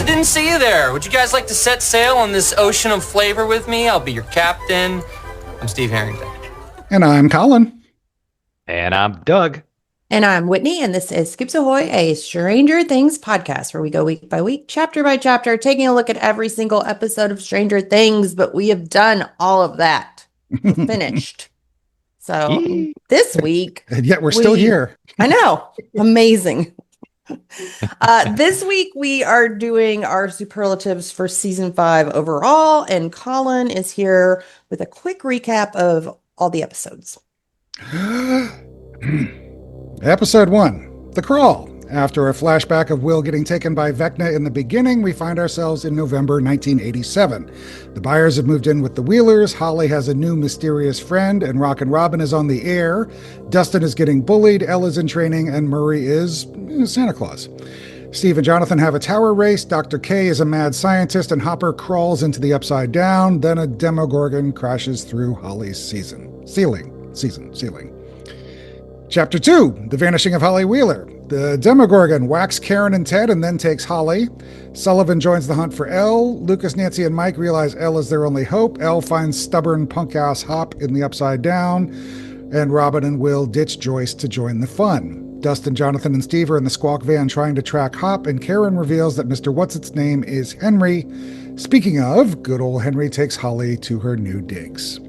I didn't see you there. Would you guys like to set sail on this ocean of flavor with me? I'll be your captain. I'm Steve Harrington. And I'm Collin. And I'm Doug. And I'm Whitney, and this is Skips Ahoy, a Stranger Things podcast where we go week by week, chapter by chapter, taking a look at every single episode of Stranger Things. But we have done all of that. We're finished. So this week. And yet we're still here. I know. Amazing. This week we are doing our superlatives for season 5 overall, and Collin is here with a quick recap of all the episodes. Episode 1, The Crawl. After a flashback of Will getting taken by Vecna in the beginning, we find ourselves in November 1987. The Byers have moved in with the Wheelers, Holly has a new mysterious friend, and Rockin' Robin is on the air. Dustin is getting bullied, Elle is in training, and Murray is Santa Claus. Steve and Jonathan have a tower race, Dr. K is a mad scientist, and Hopper crawls into the Upside Down. Then a Demogorgon crashes through Holly's ceiling. Chapter 2, The Vanishing of Holly Wheeler. The Demogorgon whacks Karen and Ted and then takes Holly. Sullivan joins the hunt for Elle. Lucas, Nancy, and Mike realize Elle is their only hope. Elle finds stubborn punk-ass Hop in the Upside Down. And Robin and Will ditch Joyce to join the fun. Dustin, Jonathan, and Steve are in the squawk van trying to track Hop, and Karen reveals that Mr. What's-Its-Name is Henry. Speaking of, good old Henry takes Holly to her new digs.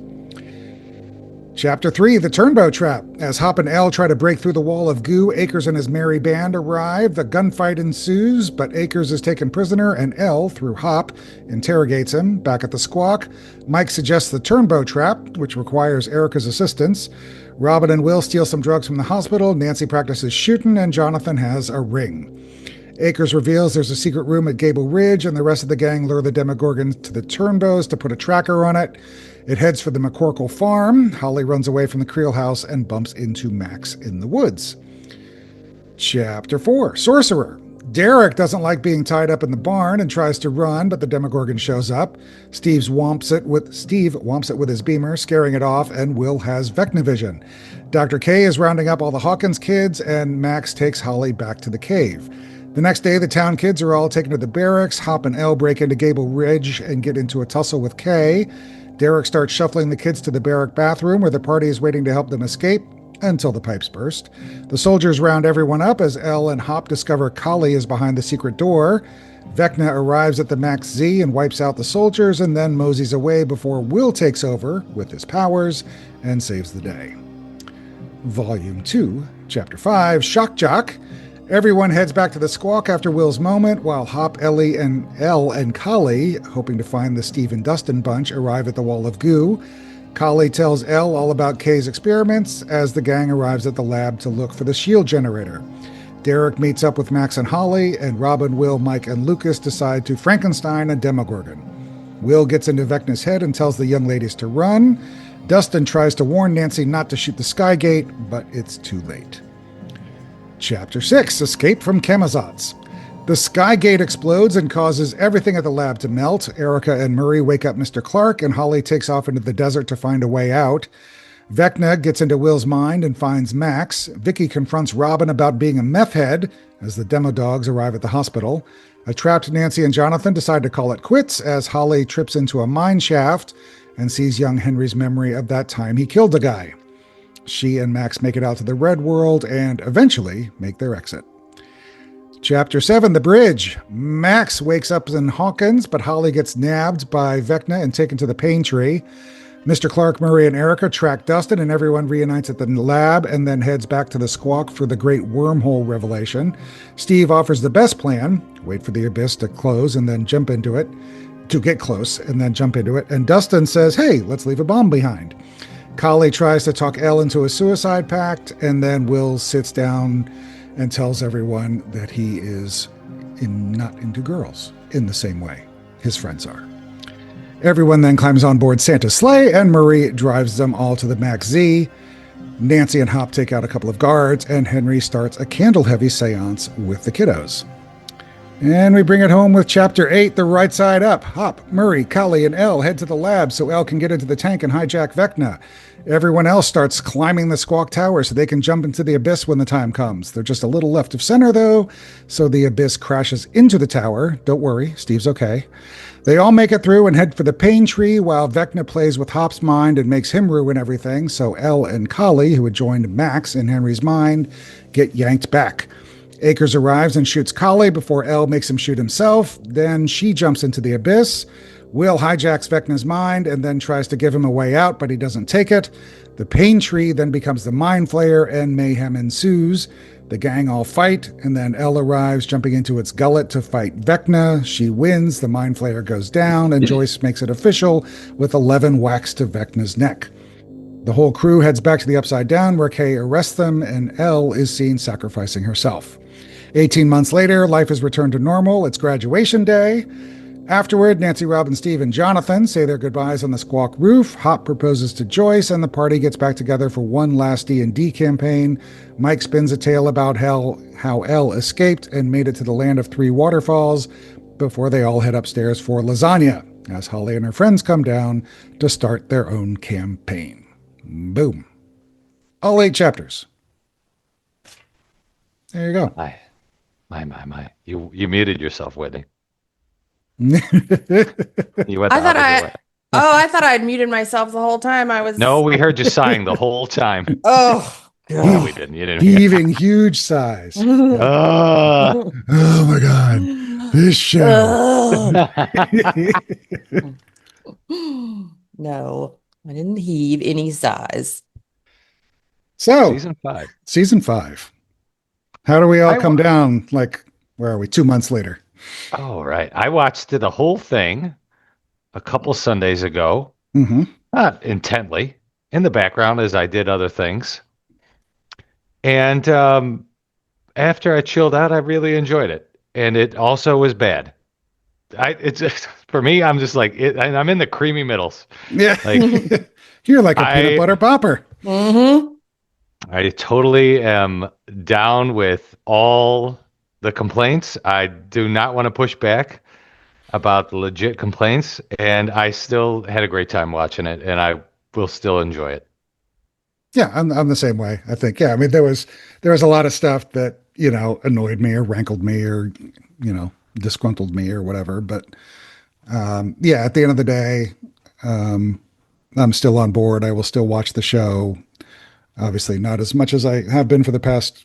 Chapter 3, The Turnbow Trap. As Hop and Elle try to break through the wall of goo, Akers and his merry band arrive. The gunfight ensues, but Akers is taken prisoner, and Elle, through Hop, interrogates him. Back at the squawk, Mike suggests the Turnbow Trap, which requires Erica's assistance. Robin and Will steal some drugs from the hospital. Nancy practices shooting, and Jonathan has a ring. Akers reveals there's a secret room at Gable Ridge, and the rest of the gang lure the Demogorgon to the Turnbows to put a tracker on it. It heads for the McCorkle farm. Holly runs away from the Creel house and bumps into Max in the woods. Chapter 4, Sorcerer. Derek doesn't like being tied up in the barn and tries to run, but the Demogorgon shows up. Steve whomps it with his beamer, scaring it off, and Will has Vecnavision. Dr. K is rounding up all the Hawkins kids, and Max takes Holly back to the cave. The next day, the town kids are all taken to the barracks. Hop and Elle break into Gable Ridge and get into a tussle with Kay. Derek starts shuffling the kids to the barrack bathroom where the party is waiting to help them escape until the pipes burst. The soldiers round everyone up as Elle and Hop discover Kali is behind the secret door. Vecna arrives at the Max Z and wipes out the soldiers and then moseys away before Will takes over with his powers and saves the day. Volume 2, Chapter 5, Shock Jock. Everyone heads back to the squawk after Will's moment, while Hop, Ellie, and Elle and Kali, hoping to find the Steve and Dustin bunch, arrive at the wall of goo. Kali tells Elle all about Kay's experiments as the gang arrives at the lab to look for the shield generator. Derek meets up with Max and Holly, and Robin, Will, Mike, and Lucas decide to Frankenstein a Demogorgon. Will gets into Vecna's head and tells the young ladies to run. Dustin tries to warn Nancy not to shoot the Skygate, but it's too late. Chapter 6, Escape from Camazotz. The Skygate explodes and causes everything at the lab to melt. Erica and Murray wake up Mr. Clark, and Holly takes off into the desert to find a way out. Vecna gets into Will's mind and finds Max. Vicky confronts Robin about being a meth head as the demo dogs arrive at the hospital. A trapped Nancy and Jonathan decide to call it quits as Holly trips into a mine shaft and sees young Henry's memory of that time he killed a guy. She and Max make it out to the Red World and eventually make their exit. Chapter 7, The Bridge. Max wakes up in Hawkins, but Holly gets nabbed by Vecna and taken to the Pain Tree. Mr. Clark, Murray, and Erica track Dustin, and everyone reunites at the lab and then heads back to the squawk for the great wormhole revelation. Steve offers the best plan, wait for the abyss to close and then jump into it, to get close and then jump into it, and Dustin says, hey, let's leave a bomb behind. Kali tries to talk Elle into a suicide pact, and then Will sits down and tells everyone that he is not into girls in the same way his friends are. Everyone then climbs on board Santa's sleigh, and Murray drives them all to the Max Z. Nancy and Hop take out a couple of guards, and Henry starts a candle-heavy seance with the kiddos. And we bring it home with Chapter 8, The Right Side Up. Hop, Murray, Collin, and Elle head to the lab so Elle can get into the tank and hijack Vecna. Everyone else starts climbing the Squawk Tower so they can jump into the abyss when the time comes. They're just a little left of center, though, so the abyss crashes into the tower. Don't worry, Steve's okay. They all make it through and head for the pain tree while Vecna plays with Hop's mind and makes him ruin everything, so Elle and Collin, who had joined Max in Henry's mind, get yanked back. Akers arrives and shoots Collin before Elle makes him shoot himself. Then she jumps into the abyss. Will hijacks Vecna's mind and then tries to give him a way out, but he doesn't take it. The pain tree then becomes the mind flayer and mayhem ensues. The gang all fight, and then Elle arrives, jumping into its gullet to fight Vecna. She wins, the mind flayer goes down, and Joyce makes it official with 11 whacks to Vecna's neck. The whole crew heads back to the Upside Down, where Kay arrests them, and Elle is seen sacrificing herself. 18 months later, life has returned to normal. It's graduation day. Afterward, Nancy, Robin, Steve, and Jonathan say their goodbyes on the Squawk roof. Hop proposes to Joyce, and the party gets back together for one last D&D campaign. Mike spins a tale about how Elle escaped and made it to the land of three waterfalls before they all head upstairs for lasagna, as Holly and her friends come down to start their own campaign. Boom. All 8 chapters. There you go. My. You muted yourself, Whitney. You went the opposite way. I thought I had muted myself the whole time. No, we heard you sighing the whole time. Oh, God. No, we didn't. You didn't hear. Heaving huge sighs. Oh. Oh my God. This show. No, I didn't heave any sighs. So, Season 5. How do we all come down? Like, where are we? 2 months later. Oh, right. I watched the whole thing a couple Sundays ago. Mm-hmm. Not intently, in the background as I did other things. And after I chilled out, I really enjoyed it. And it also was bad. It's for me, I'm just like, I'm in the creamy middles. Yeah. Like, you're like a peanut butter popper. Mm-hmm. I totally am down with all the complaints. I do not want to push back about the legit complaints, and I still had a great time watching it, and I will still enjoy it. Yeah, I'm the same way. I think. Yeah, I mean, there was a lot of stuff that annoyed me or rankled me or disgruntled me or whatever. But yeah, at the end of the day, I'm still on board. I will still watch the show. Obviously, not as much as I have been for the past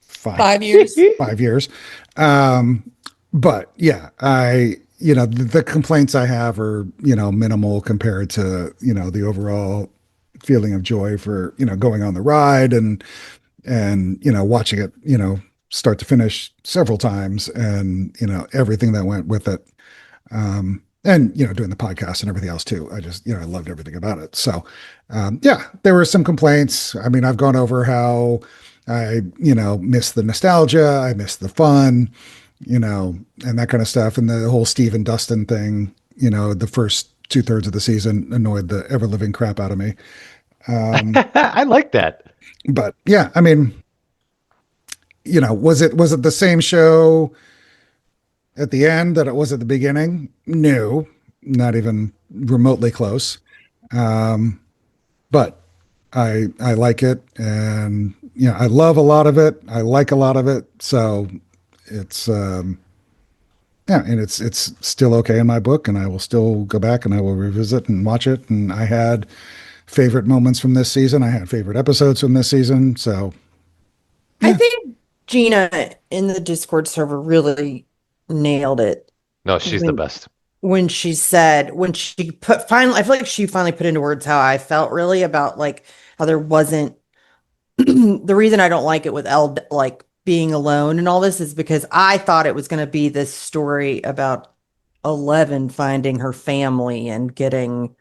5 years. 5 years. But yeah, the complaints I have are, minimal compared to, the overall feeling of joy for, going on the ride and watching it, start to finish several times and, everything that went with it. And, doing the podcast and everything else too. I just, I loved everything about it. So, yeah, there were some complaints. I mean, I've gone over how I, miss the nostalgia. I miss the fun, and that kind of stuff. And the whole Steve and Dustin thing, the first 2/3 of the season annoyed the ever living crap out of me. I like that. But yeah, I mean, was it the same show at the end that it was at the beginning? No, not even remotely close. But I like it, and I love a lot of it. I like a lot of it, so it's and it's still okay in my book, and I will still go back and I will revisit and watch it. And I had favorite moments from this season. I had favorite episodes from this season. So yeah. I think Gina in the Discord server really nailed it. No, she's the best. When she put finally, I feel like she finally put into words how I felt really about like how there wasn't the reason I don't like it with Elle like being alone and all this is because I thought it was going to be this story about 11 finding her family and getting,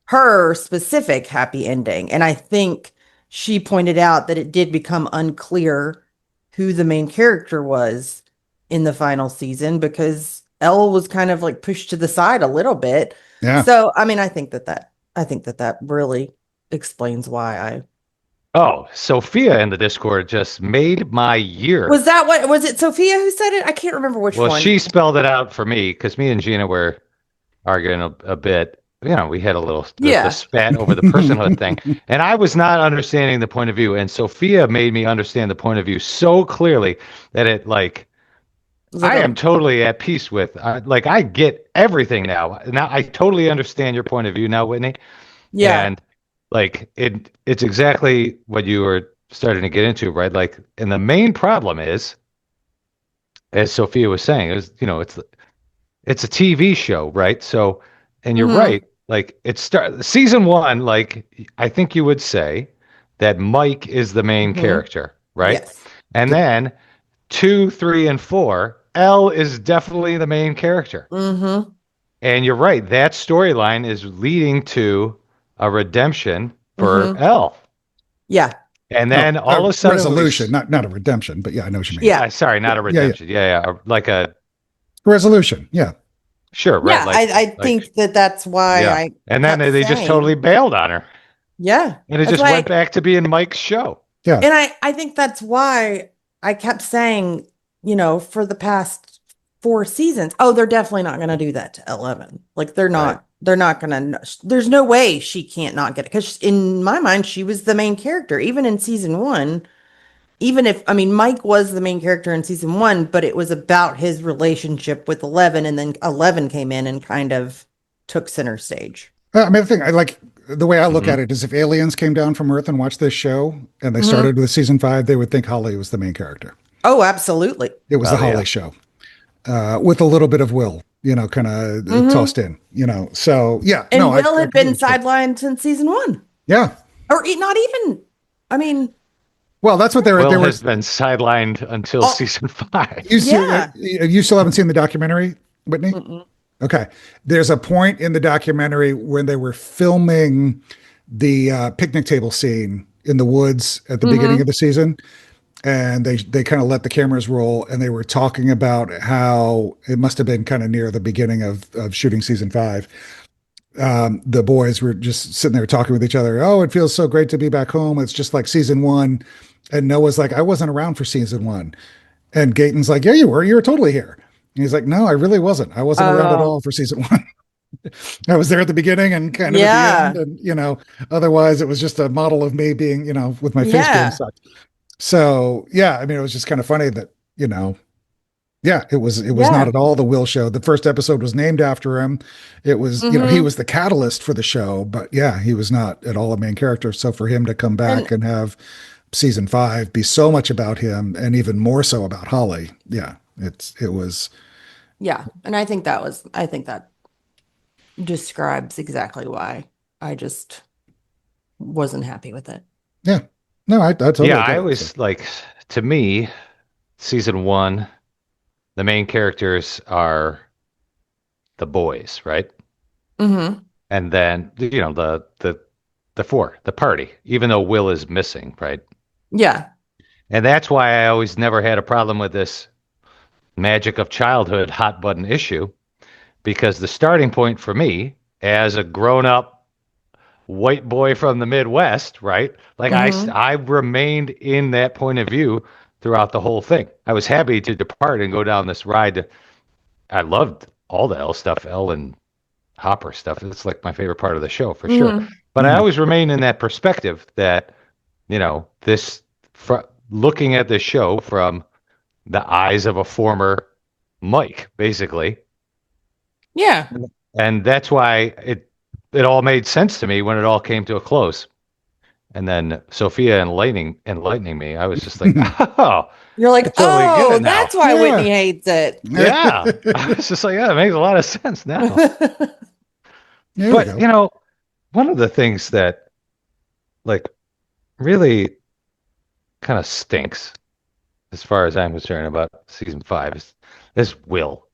her specific happy ending. And I think she pointed out that it did become unclear who the main character was in the final season because Elle was kind of like pushed to the side a little bit. Yeah. So, I mean, I think that really explains why I Oh, Sophia in the Discord just made my year. Was it Sophia who said it? I can't remember which Well, one. she spelled it out for me because me and Gina were arguing a bit. We had a little just a spat over the personhood thing, and I was not understanding the point of view. And Sophia made me understand the point of view so clearly that it I am totally at peace with. I get everything now. Now I totally understand your point of view now, Whitney. Yeah. And it's exactly what you were starting to get into, right? And the main problem is, as Sophia was saying, it's a TV show, right? So, and you're right. Season one, I think you would say that Mike is the main character, right? Yes. And then 2, 3, and 4, Elle is definitely the main character. Mm-hmm. And you're right. That storyline is leading to a redemption for Elle. Yeah. And then all of a sudden, resolution, not a redemption, but yeah, I know what you mean. Yeah. Sorry, not a redemption. Yeah. Like a resolution. Yeah. Sure. Right. Yeah. I think that's why And then they just totally bailed on her. Yeah. And it just went back to being Mike's show. Yeah. And I think that's why I kept saying, for the past 4 seasons, they're definitely not going to do that to 11. Like they're not. Right. They're not going to. There's no way she can't not get it, because in my mind she was the main character even in season 1. Even if Mike was the main character in season 1, but it was about his relationship with 11, and then 11 came in and kind of took center stage. The thing the way I look at it is, if aliens came down from Earth and watched this show and they started with season 5, they would think Holly was the main character. Oh, absolutely. It was the Holly show, with a little bit of Will, kind of tossed in, so yeah. And Will had been sidelined since season 1. Yeah. Or not even, well, that's what Will has been sidelined until season 5. You still haven't seen the documentary, Whitney? Mm-mm. Okay. There's a point in the documentary when they were filming the picnic table scene in the woods at the beginning of the season. And they kind of let the cameras roll, and they were talking about how it must have been kind of near the beginning of shooting season 5. The boys were just sitting there talking with each other. Oh, it feels so great to be back home. It's just like season 1. And Noah's like, I wasn't around for season 1. And Gaten's like, yeah, you were. You were totally here. And he's like, no, I really wasn't. I wasn't around at all for season 1. I was there at the beginning and kind of at the end. And, otherwise it was just a model of me being, with my face being sucked. So, yeah, it was just kind of funny that, it was not at all the Will show. The first episode was named after him. It was, he was the catalyst for the show, but yeah, he was not at all a main character. So for him to come back and have season 5 be so much about him, and even more so about Holly. Yeah, it was. Yeah. And I think that describes exactly why I just wasn't happy with it. Yeah. No, I totally I always to me, season 1, the main characters are the boys, right? Mm-hmm. And then the 4, the party, even though Will is missing, right? Yeah. And that's why I always never had a problem with this magic of childhood hot button issue, because the starting point for me as a grown-up white boy from the Midwest, right? I remained in that point of view throughout the whole thing. I was happy to depart and go down this ride. I loved all the Elle stuff, Elle and Hopper stuff. It's like my favorite part of the show for sure. But I always remain in that perspective that, looking at this show from the eyes of a former Mike, basically. Yeah. And that's why it all made sense to me when it all came to a close. And then Sophia enlightening me, I was just like, oh. You're like, oh, that's why Whitney hates it. Yeah. I was just like, yeah, it makes a lot of sense now. But, one of the things that, really kind of stinks, as far as I'm concerned, about season 5 is Will.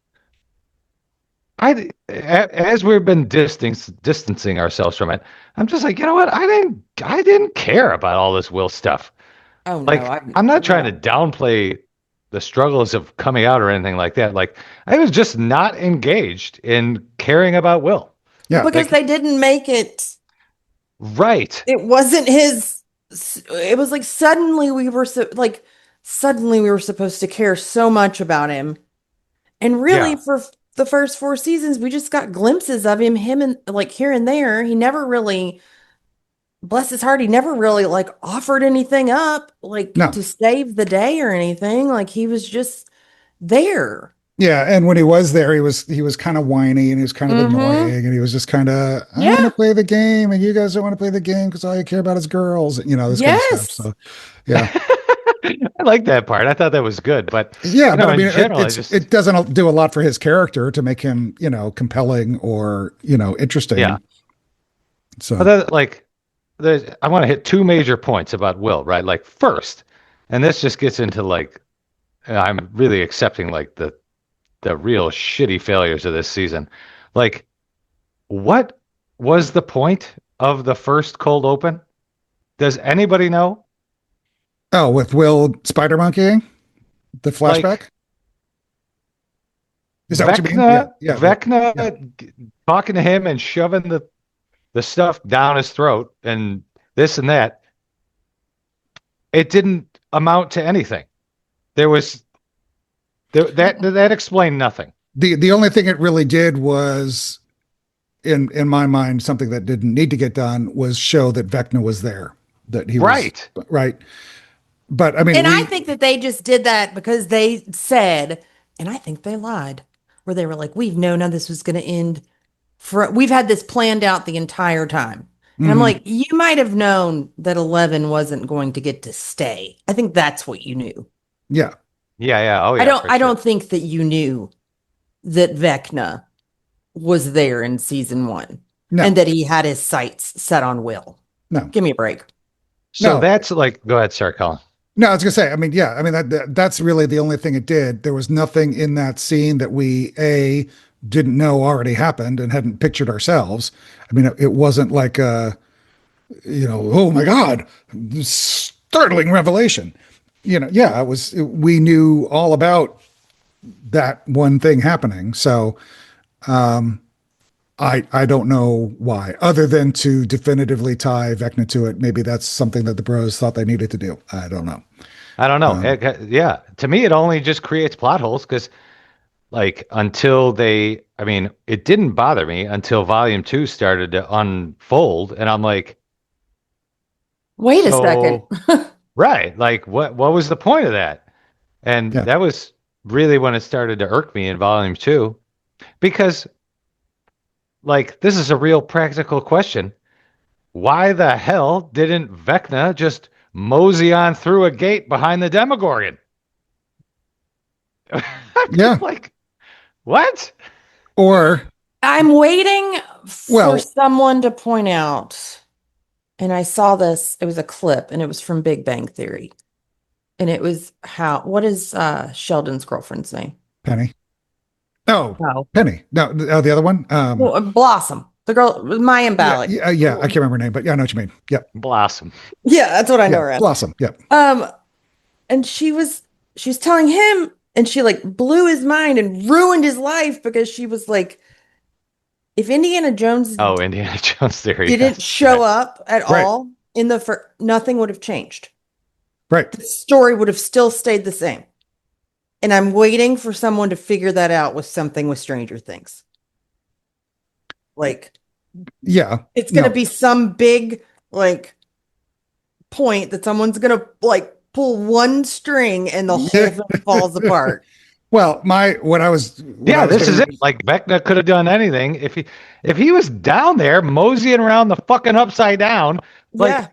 As we've been distancing ourselves from it, I'm just like, you know what? I didn't care about all this Will stuff. Oh no, I'm not trying to downplay the struggles of coming out or anything like that. I was just not engaged in caring about Will. Yeah, because they didn't make it right. It wasn't his it was like suddenly we were suddenly we were supposed to care so much about him. And really Yeah. for the first 4 seasons, we just got glimpses of him and like here and there. He never really, bless his heart, he never really like offered anything up like No. to save the day or anything. Like he was just there. Yeah, and when he was there, he was kind of whiny and he was kind of Mm-hmm. annoying and he was just kind of, I want to Yeah. play the game and you guys don't want to play the game because all you care about is girls, this kind of stuff. Yes. So, yeah, I like that part. I thought that was good, but yeah, but I in mean, general, I just it doesn't do a lot for his character to make him, compelling or interesting. yeah. So, But I want to hit two major points about Will, right? Like first, and this just gets into like I'm really accepting like the real shitty failures of this season. Like, what was the point of the first cold open? Does anybody know? oh, with Will Spider Monkeying the flashback, Like is that what you mean? Yeah, yeah, yeah. Talking to him and shoving the stuff down his throat and this and that. It didn't amount to anything. There was that explained nothing. The only thing it really did was, in my mind, something that didn't need to get done was show that Vecna was there, that he Right. was right. But I mean, And I think that they just did that because they said, and I think they lied, where they were like, we've known how this was going to end. We've had this planned out the entire time. And I'm mhm, like, you might have known that 11 wasn't going to get to stay. I think that's what you knew. yeah, Yeah. Oh, yeah. I don't think that you knew that Vecna was there in season 1 no, and that he had his sights set on Will. no, Give me a break. So No. that's like, go ahead, sir, Colin. no. I was gonna say, I mean, yeah, I mean that's really the only thing it did. There was nothing in that scene that we didn't know already happened and hadn't pictured ourselves. I mean, it wasn't like oh my God, startling revelation. Yeah, we knew all about that one thing happening. So I don't know why, other than to definitively tie Vecna to it. Maybe that's something that the bros thought they needed to do. I don't know. I don't know. Yeah. To me, it only just creates plot holes because, like, it didn't bother me until volume 2 started to unfold. And I'm like, Wait a so, second. right. Like, what was the point of that? And Yeah. that was really when it started to irk me in volume 2 because, like, this is a real practical question. Why the hell didn't Vecna just mosey on through a gate behind the Demogorgon? Yeah. Like, what? Or I'm waiting for Well- someone to point out, and I saw this, it was a clip, and it was from Big Bang Theory. And it was what is Sheldon's girlfriend's name? Penny. Oh, No. Penny. No, the other one. Blossom. The girl, Maya Ballard. Yeah, I can't remember her name, but yeah, I know what you mean. Yep. Blossom. Yeah, that's what I know Yeah, her as. Blossom. Yep. And she was telling him, and she like blew his mind and ruined his life because she was like, if Indiana Jones Oh, Indiana Jones theory. didn't Yes. show Right. up at Right. all in nothing would have changed. Right. The story would have still stayed the same. And I'm waiting for someone to figure that out with something with Stranger Things. Like, Yeah. it's going to No. be some big, like, point that someone's going to, like, pull one string and the whole thing falls apart. Well, what I was This is it. Like Vecna could have done anything if he was down there moseying around the fucking upside down. Like Yeah.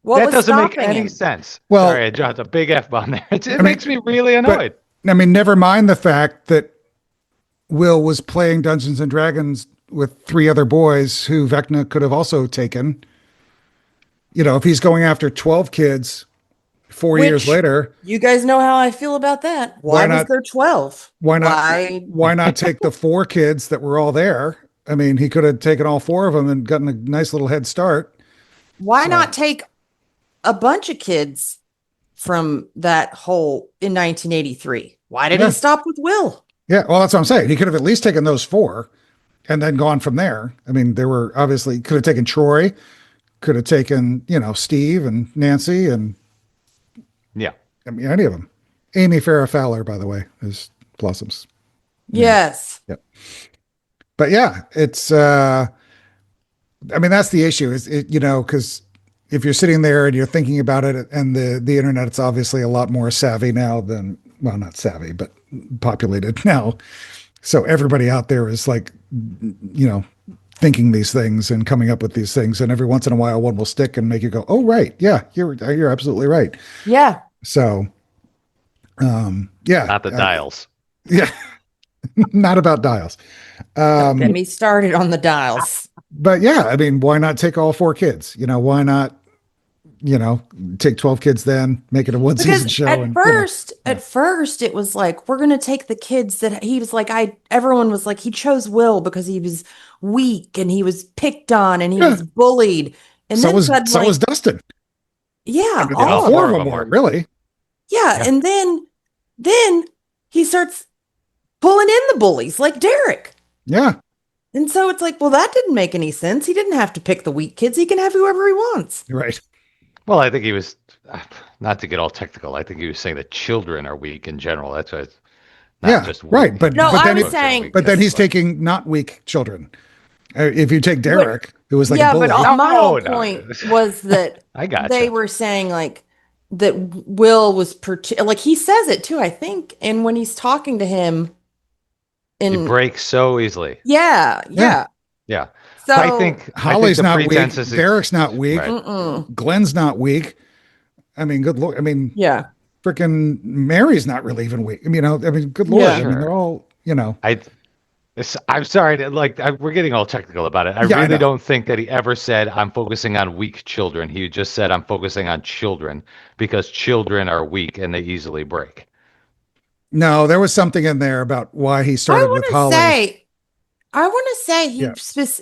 What that was doesn't make stopping any him? sense. Well- Sorry, I dropped a big F bomb there. It mean, makes me really annoyed. I mean, never mind the fact that Will was playing Dungeons and Dragons with 3 other boys who Vecna could have also taken. If he's going after 12 kids 4 years Which- later, You guys know how I feel about that. Why was not- there 12? why not take the 4 kids that were all there? I mean, he could have taken all 4 of them and gotten a nice little head start. Why not take a bunch of kids from that hole in 1983? Why did Yeah. he stop with Will? Yeah, well, that's what I'm saying. He could have at least taken those 4 and then gone from there. I mean, there were obviously could have taken Troy, could have taken, Steve and Nancy and Yeah. I mean, any of them. Amy Farrah Fowler, by the way, is Blossom's name. Yes. Yep. But yeah, it's, I mean, that's the issue is because if you're sitting there and you're thinking about it and the internet, it's obviously a lot more savvy now than, well, not savvy, but populated now. So everybody out there is like, thinking these things and coming up with these things. And every once in a while, one will stick and make you go, oh, right. Yeah, you're absolutely right. Yeah. So, yeah. Not the dials. Yeah. Not about dials. Don't get me started on the dials. But yeah, I mean, why not take all 4 kids? Why not, take 12 kids then, make it a one season show? At first it was like, we're going to take the kids that he was like, everyone was like, he chose Will because he was weak and he was picked on and he was bullied. And so then was Dustin. Yeah. I mean, all all 4 of them were really. Yeah. And then he starts pulling in the bullies like Derek. Yeah. And so it's like, well, that didn't make any sense. He didn't have to pick the weak kids. He can have whoever he wants. Right. Well, I think he was, not to get all technical, I think he was saying that children are weak in general. That's why it's not just weak. Right. But, No, but I then was saying. but then he's taking not weak children. If you take Derek, who was like a bully. But my whole point was that I gotcha. They were saying like that Will was like he says it too, I think, and when he's talking to him, you break so easily. Yeah. So I think Holly's the not weak. pretense is Derek's not weak. Right. Glenn's not weak. I mean, good lord. I mean, yeah. Freaking Mary's not really even weak. I mean, good lord. Yeah. I mean, they're all, I'm sorry to we're getting all technical about it. I really don't think that he ever said I'm focusing on weak children. He just said I'm focusing on children because children are weak and they easily break. No, there was something in there about why he started with Holly. I want to say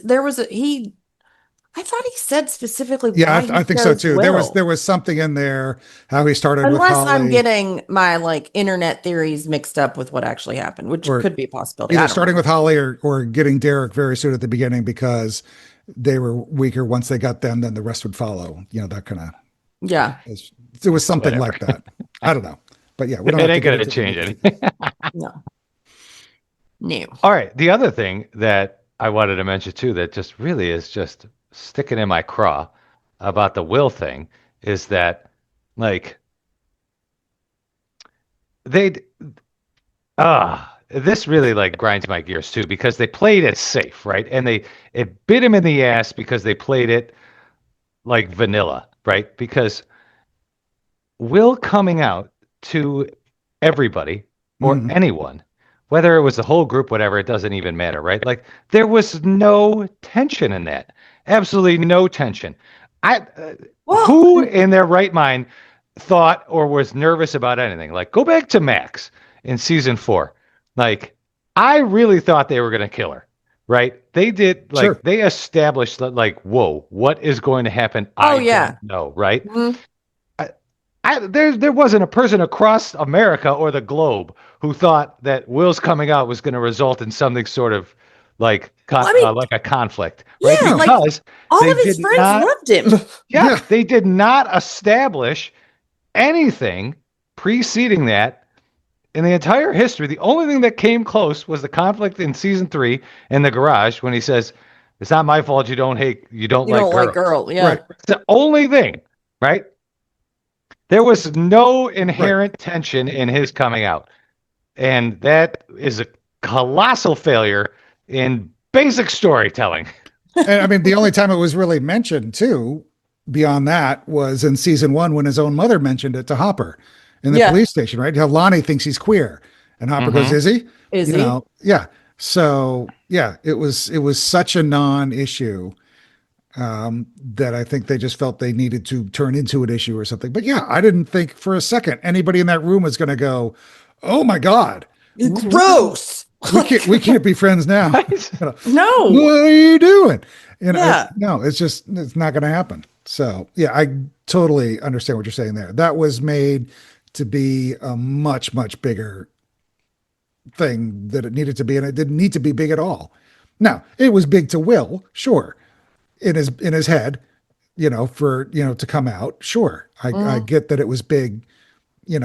there was I thought he said specifically. Yeah, why I think so too. Will. There was something in there how he started with Unless Holly. I'm getting my internet theories mixed up with what actually happened, which could be a possibility. Either starting with Holly or getting Derek very soon at the beginning because they were weaker. Once they got them, then the rest would follow. That kind of. Yeah. It was something like that. I don't know. But yeah, we don't it ain't going to change anything. No. All right. The other thing that I wanted to mention too, that just really is just sticking in my craw about the Will thing, is that this really grinds my gears too, because they played it safe, right? And it bit him in the ass because they played it like vanilla, right? Because Will coming out to everybody or anyone, whether it was the whole group, whatever, it doesn't even matter, right? There was no tension in that. Absolutely no tension. Who in their right mind thought or was nervous about anything? Go back to Max in season 4. I really thought they were going to kill her, right? They did, sure. They established that, whoa, what is going to happen? I don't know, right? Mm-hmm. There wasn't a person across America or the globe who thought that Will's coming out was going to result in something sort of like a conflict, right? Yeah, because all of his friends loved him. Yeah, they did not establish anything preceding that in the entire history. The only thing that came close was the conflict in season 3 in the garage when he says, "It's not my fault you don't like girls." Yeah, right. It's the only thing, right? There was no inherent tension in his coming out. And that is a colossal failure in basic storytelling. And I mean, the only time it was really mentioned too, beyond that, was in season 1 when his own mother mentioned it to Hopper in the police station, right? How Lonnie thinks he's queer. And Hopper goes, is he? Is he? Yeah. So yeah, it was such a non-issue that I think they just felt they needed to turn into an issue or something. But yeah, I didn't think for a second anybody in that room was going to go, "Oh my God, it's gross. We can't be friends now." No, what are you doing? No, it's not going to happen. So yeah, I totally understand what you're saying there. That was made to be a much, much bigger thing that it needed to be, and it didn't need to be big at all. Now, it was big to Will, sure, in his head, to come out. Sure. I get that it was big, and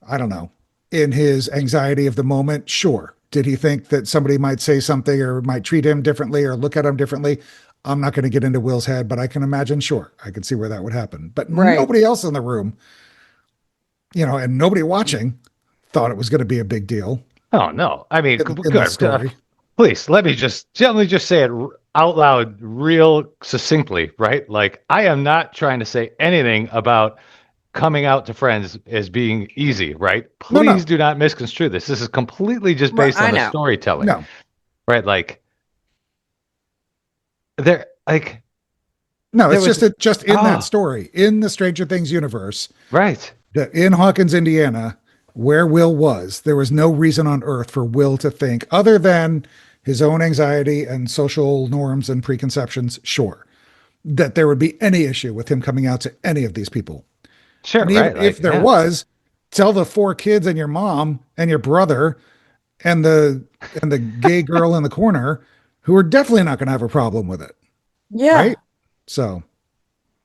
I don't know, in his anxiety of the moment, sure. Did he think that somebody might say something or might treat him differently or look at him differently? I'm not going to get into Will's head, but I can imagine, sure, I can see where that would happen. But nobody else in the room, and nobody watching thought it was going to be a big deal. Oh, no. I mean, in good. the story. Please, let me just say it out loud real succinctly, right? Like, I am not trying to say anything about coming out to friends as being easy, right? Please do not misconstrue this. This is completely just based on the storytelling. No. Right? Like, there, like... No, it's just in that story, in the Stranger Things universe. Right. In Hawkins, Indiana, where Will was, there was no reason on earth for Will to think, other than his own anxiety and social norms and preconceptions, sure, that there would be any issue with him coming out to any of these people. Sure, and even if there was, tell the 4 kids and your mom and your brother and the gay girl in the corner, who are definitely not going to have a problem with it. Yeah. Right? So,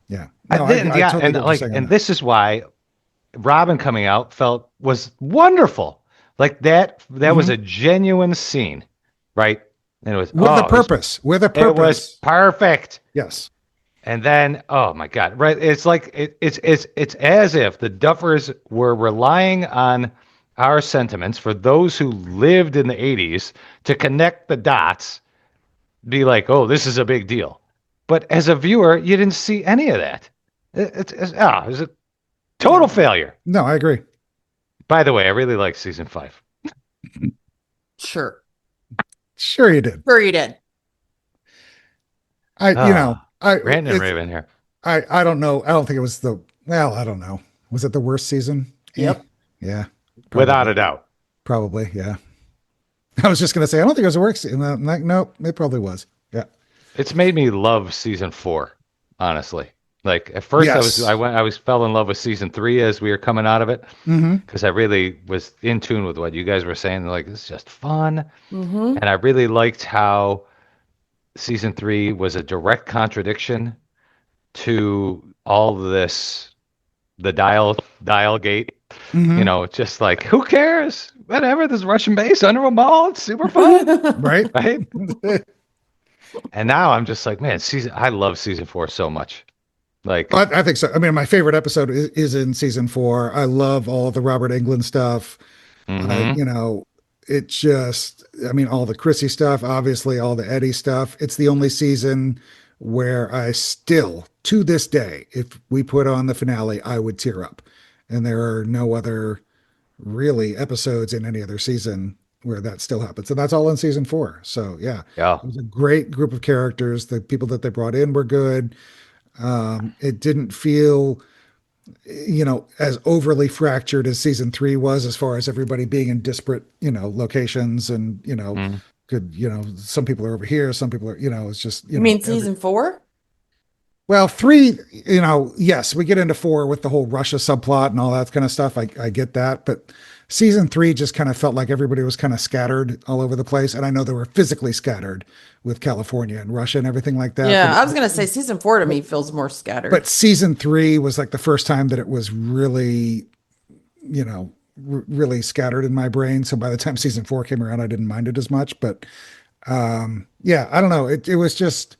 yeah. No, I totally and this is why Robin coming out was wonderful. Like that was a genuine scene, right? And it was with a purpose. It was perfect. Yes. And then, oh my God, right? It's like it's as if the Duffers were relying on our sentiments for those who lived in the 80s to connect the dots, be like, oh, this is a big deal. But as a viewer, you didn't see any of that. It was a total failure. No, I agree. By the way, I really like season 5. Sure you did. Brandon Raven here. I don't know. I don't think it was I don't know. Was it the worst season? Yep. Yeah. Probably. Without a doubt. Probably, yeah. I was just going to say, I don't think it was the worst season. I'm like, nope, it probably was. Yeah. It's made me love season 4, honestly. Like at first I fell in love with season 3 as we were coming out of it. Because I really was in tune with what you guys were saying. Like, this is just fun. And I really liked how season 3 was a direct contradiction to all this, the dial gate. Just like, who cares? Whatever, there's a Russian base under a mall. It's super fun. Right? And now I'm just like, man, I love season 4 so much. Like, I think so. I mean, my favorite episode is in season 4. I love all the Robert Englund stuff. It just, all the Chrissy stuff, obviously all the Eddie stuff. It's the only season where I still, to this day, if we put on the finale, I would tear up. And there are no other really episodes in any other season where that still happens. And that's all in season 4. So yeah. It was a great group of characters. The people that they brought in were good. It didn't feel, as overly fractured as season 3 was, as far as everybody being in disparate, locations and, some people are over here, some people are, it's just, you mean season 4? Well, 3, yes, we get into 4 with the whole Russia subplot and all that kind of stuff. I get that. But season 3 just kind of felt like everybody was kind of scattered all over the place. And I know they were physically scattered with California and Russia and everything like that. Yeah, I was going to say season 4 to me feels more scattered. But season 3 was like the first time that it was really, really scattered in my brain. So by the time season 4 came around, I didn't mind it as much. But yeah, I don't know. It was just...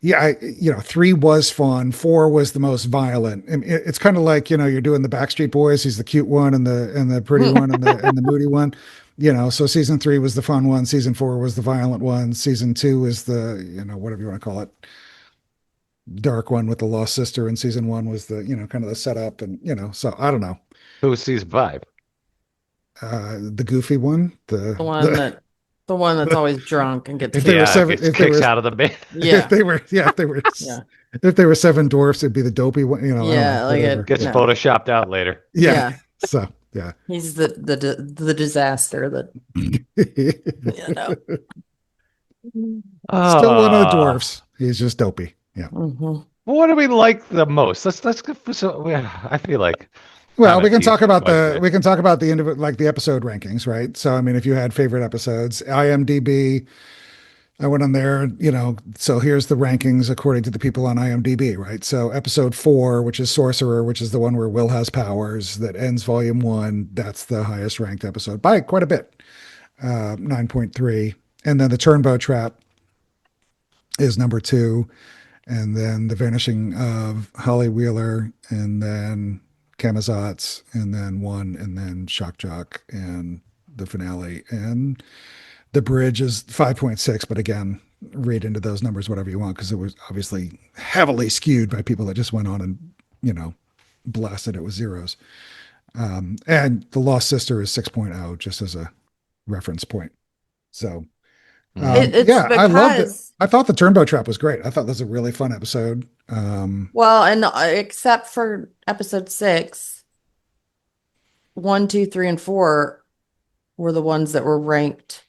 Yeah, 3 was fun. 4 was the most violent. And it's kind of like, you're doing the Backstreet Boys. He's the cute one and the pretty one and the moody one. So season 3 was the fun one. Season 4 was the violent one. Season 2 is the, whatever you want to call it, dark one with the lost sister. And season 1 was the, kind of the setup. And, so I don't know. Who was season 5? The goofy one. The one that's always drunk and gets kicked out of the band. Yeah. If they were 7 dwarfs, it'd be the dopey one. Gets photoshopped out later. Yeah. So yeah, he's the disaster that. Still one of the dwarfs. He's just dopey. Yeah. Well, what do we like the most? Let's. I feel like. Well, we can talk about the episode rankings, right? So, if you had favorite episodes, IMDb, I went on there, so here's the rankings according to the people on IMDb, right? So episode 4, which is Sorcerer, which is the one where Will has powers that ends volume 1, that's the highest ranked episode by quite a bit, 9.3. And then the Turnbow Trap is number 2. And then the Vanishing of Holly Wheeler, and then Camazotz, and then 1, and then Shock Jock, and the finale. And the Bridge is 5.6, but again, read into those numbers whatever you want, because it was obviously heavily skewed by people that just went on and, blasted it with zeros. And The Lost Sister is 6.0, just as a reference point. So, It's yeah, I loved it. because I thought the Turnbow Trap was great. I thought that was a really fun episode. well, and except for episode 6, 1, 2, 3, and 4 were the ones that were ranked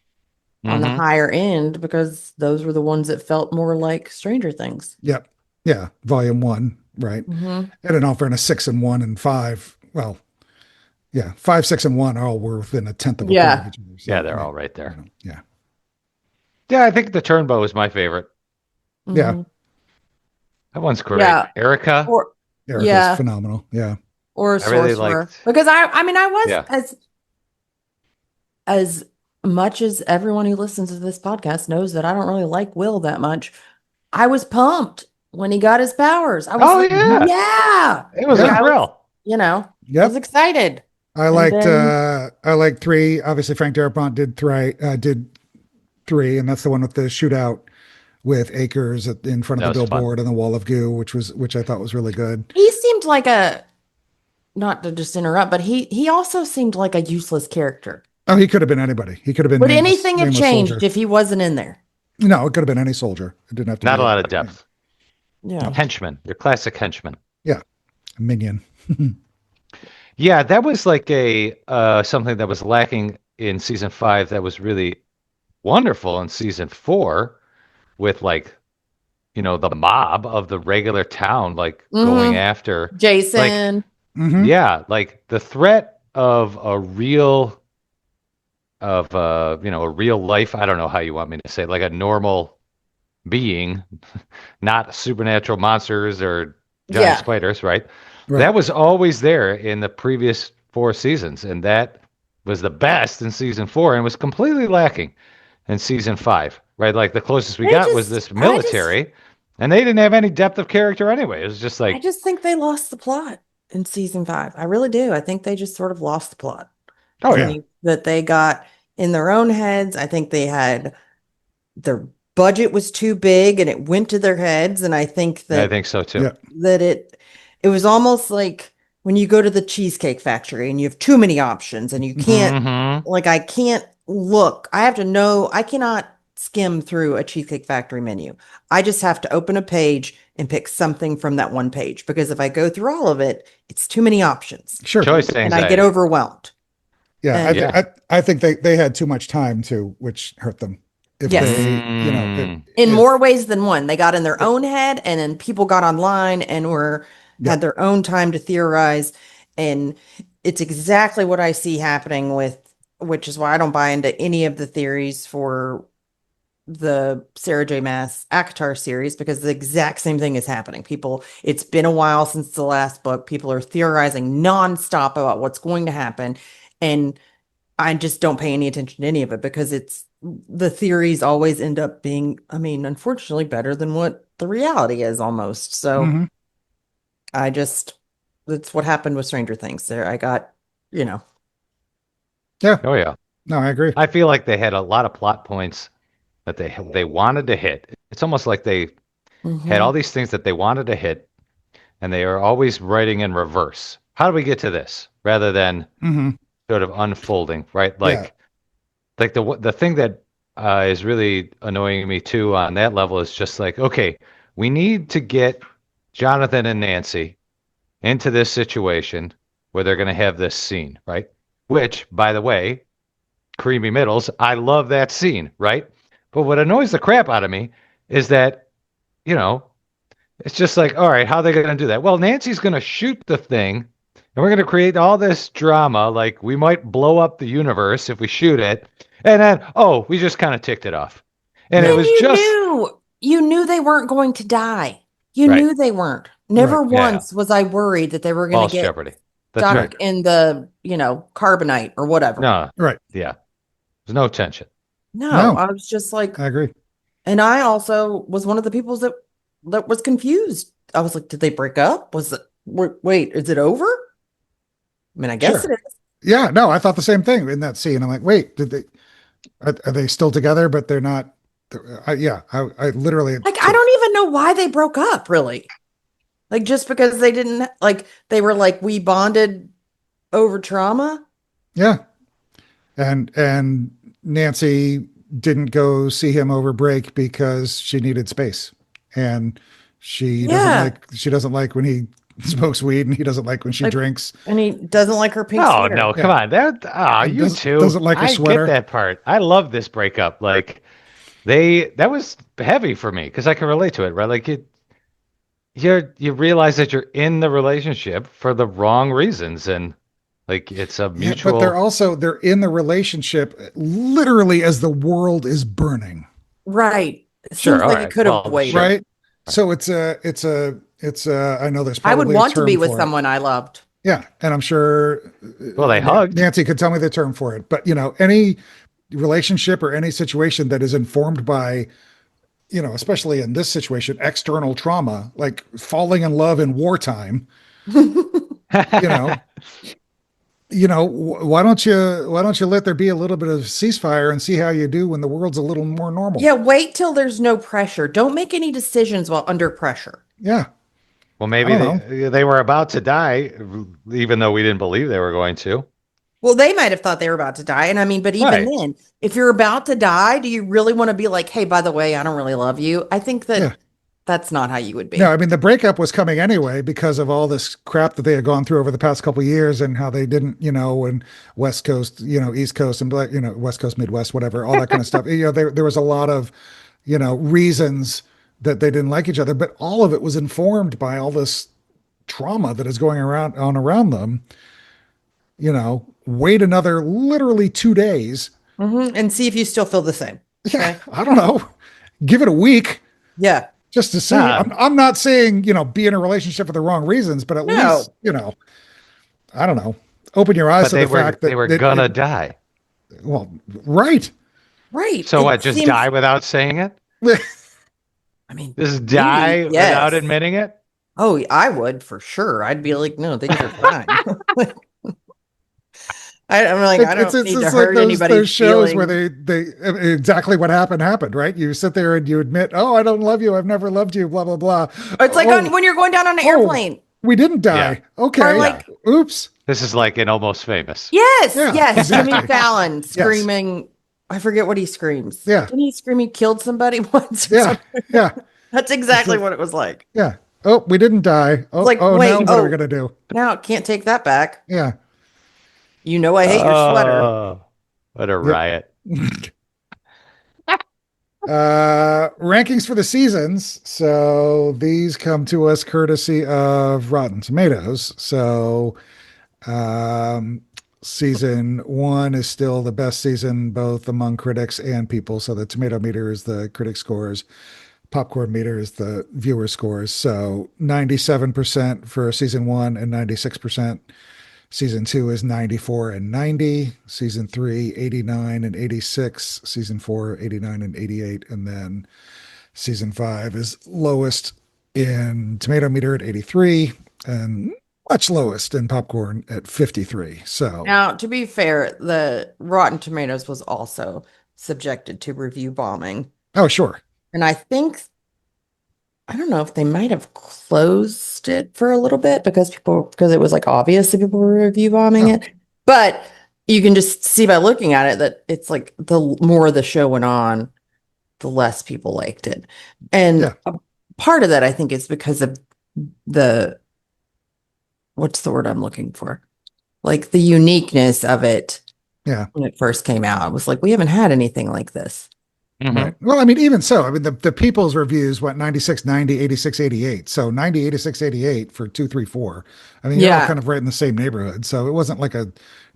on the higher end because those were the ones that felt more like Stranger Things. Yep. Yeah. Volume 1, right? Mm-hmm. And in all fairness, 6 and 1 and 5. Well, yeah, 5, 6, and 1 all were within a tenth of a Yeah. point of each other. So, Yeah, they're all right there. Yeah. Yeah, I think the Turnbow is my favorite. Yeah. Mhm. That one's great. Yeah. Erica. Or Erica's Yeah. phenomenal. Yeah. or a I really sorcerer. liked- Because I mean I was Yeah. as much as everyone who listens to this podcast knows that I don't really like Will that much. I was pumped when he got his powers. I was Oh, like, yeah. yeah. It was Yeah. a thrill. I Yep. was excited. I liked then- I liked 3. Obviously Frank Darabont did 3, and that's the one with the shootout with Akers in front of That the was fun. billboard and the wall of goo, which I thought was really good. He seemed like not to just interrupt, but he also seemed like a useless character. Oh, he could have been anybody. He could have been Would nameless- anything have nameless changed soldier. if he wasn't in there? No, it could have been any soldier. It didn't have to Not be a lot of depth. Yeah. Henchman. Your classic henchman. a minion. Yeah, that was like a something that was lacking in season 5 that was really wonderful in season 4 with like, the mob of the regular town like going after Jason. Mhm. yeah, like the threat of a real life, I don't know how you want me to say, like a normal being, not supernatural monsters or giant Yeah. spiders, right? Right. That was always there in the previous 4 seasons, and that was the best in season 4 and was completely lacking in season 5, right? Like the closest we They got was just- this I military, and they didn't have any depth of character anyway. It was just I like, just think they lost the plot in season 5. I really do. I think they just sort of lost the plot. oh I yeah, think that they got in their own heads. I think they had their budget was too big and it went to their heads. And I think I that think so too. Yeah. that it was almost like when you go to the Cheesecake Factory and you have too many options and you can't Mhm. like I can't look. I have to know I cannot skim through a Cheesecake Factory menu. I just have to open a page and pick something from that one page because if I go through all of it, it's too many options Sure. Choice and anxiety. I get overwhelmed. Yeah, And- I think they had too much time too, which hurt them. If Yes. they, Mm. In if- more ways than one. They got in their own head and then people got online and Yeah. had their own time to theorize. And it's exactly what I see happening which is why I don't buy into any of the theories for the Sarah J. Maas ACOTAR series because the exact same thing is happening. It's been a while since the last book. People are theorizing nonstop about what's going to happen. And I just don't pay any attention to any of it because the theories always end up being, I mean, unfortunately better than what the reality is almost. So Mhm. that's what happened with Stranger Things there. I got, Oh yeah. No, I agree. I feel like they had a lot of plot points that they wanted to hit. It's almost like they had all these things that they wanted to hit, and they are always writing in reverse. How do we get to this? Rather than Mhm. sort of unfolding, right? Like the thing that is really annoying me too on that level is just like, okay, we need to get Jonathan and Nancy into this situation where they're going to have this scene, right? Which, by the way, Creamy Middles, I love that scene, right? But what annoys the crap out of me is that, it's just like, all right, how are they going to do that? Well, Nancy's going to shoot the thing, and we're going to create all this drama, like we might blow up the universe if we shoot it, and then, we just kind of ticked it off. And Yeah. it was You knew they weren't going to die. You Right. knew they weren't. Never Right. Yeah. once was I worried that they were going False to get jeopardy. That's stuck right. in the, carbonite or whatever. No. Right. Yeah. There's no tension. No, No. I was just like, I agree. and I also was one of the people that was confused. I was like, did they break up? Wait, is it over? I mean, I guess Sure. it is. Yeah. No, I thought the same thing in that scene. I'm like, wait, are they still together? But they're not. I literally. Like, I don't even know why they broke up, really. Like, just because they didn't, like, they were like, we bonded over trauma. Yeah. And Nancy didn't go see him over break because she needed space. And she doesn't like when he smokes weed, and he doesn't like when she Like, drinks. And he doesn't like her pink Oh sweater. no, Yeah. come on. And You two. doesn't like her I sweater. get that part. I love this breakup. Like that was heavy for me because I can relate to it, right? Like you realize that you're in the relationship for the wrong reasons, and like it's a Yeah, mutual. but they're in the relationship literally as the world is burning. Right. It Sure, seems all like right. it could have Well, waited. sure. Right. So it's I know there's I would probably a want to term be with for it. someone I loved. Yeah. And I'm sure Well, they hugged. Nancy could tell me the term for it, but any relationship or any situation that is informed by, especially in this situation, external trauma, like falling in love in wartime, you know, why don't you let there be a little bit of ceasefire and see how you do when the world's a little more normal? Yeah, wait till there's no pressure. Don't make any decisions while under pressure. Yeah. Well, maybe I don't they were about to die, even though we didn't believe they were going to. Well, they might have thought they were about to die. And I mean, but even Right. then, if you're about to die, do you really want to be like, hey, by the way, I don't really love you? I think that Yeah. that's not how you would be. No, I mean the breakup was coming anyway because of all this crap that they had gone through over the past couple of years and how they didn't, and West Coast, East Coast and West Coast, Midwest, whatever, all that kind of stuff. There was a lot of, reasons that they didn't like each other, but all of it was informed by all this trauma that is going around them. Wait another literally 2 days. And see if you still feel the same. Yeah, I don't know. Give it a week. Yeah. Just to see. Nah. I'm not saying, be in a relationship for the wrong reasons, but at No. least, I don't know. Open your eyes But to they the were fact that they were gonna die. Well, right. Right. So It what? Just seems- die without saying it? I mean, Just die maybe, yes. without admitting it? Oh, I would for sure. I'd be like, no, things are fine. I'm like, I don't need to hurt anybody's those shows feelings. where they exactly what happened, right? You sit there and you admit, oh, I don't love you. I've never loved you, blah, blah, blah. It's like Oh, when you're going down on an airplane. we didn't die. Okay. Or like- Oops. This is like in Almost Famous. Yes, Yeah, yes. exactly. Jimmy Fallon screaming. I forget what he screams. Yeah. Didn't he scream he killed somebody once? Or Yeah. something? Yeah. That's exactly what it was like. Yeah. Oh, we didn't die. Oh, like, now wait, what are we going to do? Now can't take that back. Yeah. You know I hate your sweater. Oh, what a riot. Rankings for the seasons. So these come to us courtesy of Rotten Tomatoes. So season 1 is still the best season, both among critics and people. So the tomato meter is the critic scores. Popcorn meter is the viewer scores. So 97% for season 1 and 96%. Season 2 is 94 and 90. Season 3, 89 and 86. Season 4, 89 and 88. And then season 5 is lowest in tomato meter at 83 and much lowest in popcorn at 53. So Now, to be fair, the Rotten Tomatoes was also subjected to review bombing. oh, sure. And I don't know if they might have closed it for a little bit because it was like obvious that people were review bombing it. But you can just see by looking at it that it's like the more the show went on, the less people liked it. And Yeah. a part of that, I think, is because of what's the word I'm looking for? Like the uniqueness of it. Yeah. When it first came out, it was like, we haven't had anything like this. Mhm. Right. Well, I mean, even so, I mean, the people's reviews went 96, 90, 86, 88. So 90, 86, 88 for 2, 3, 4. I mean, you're all Yeah. kind of right in the same neighborhood. So it wasn't like a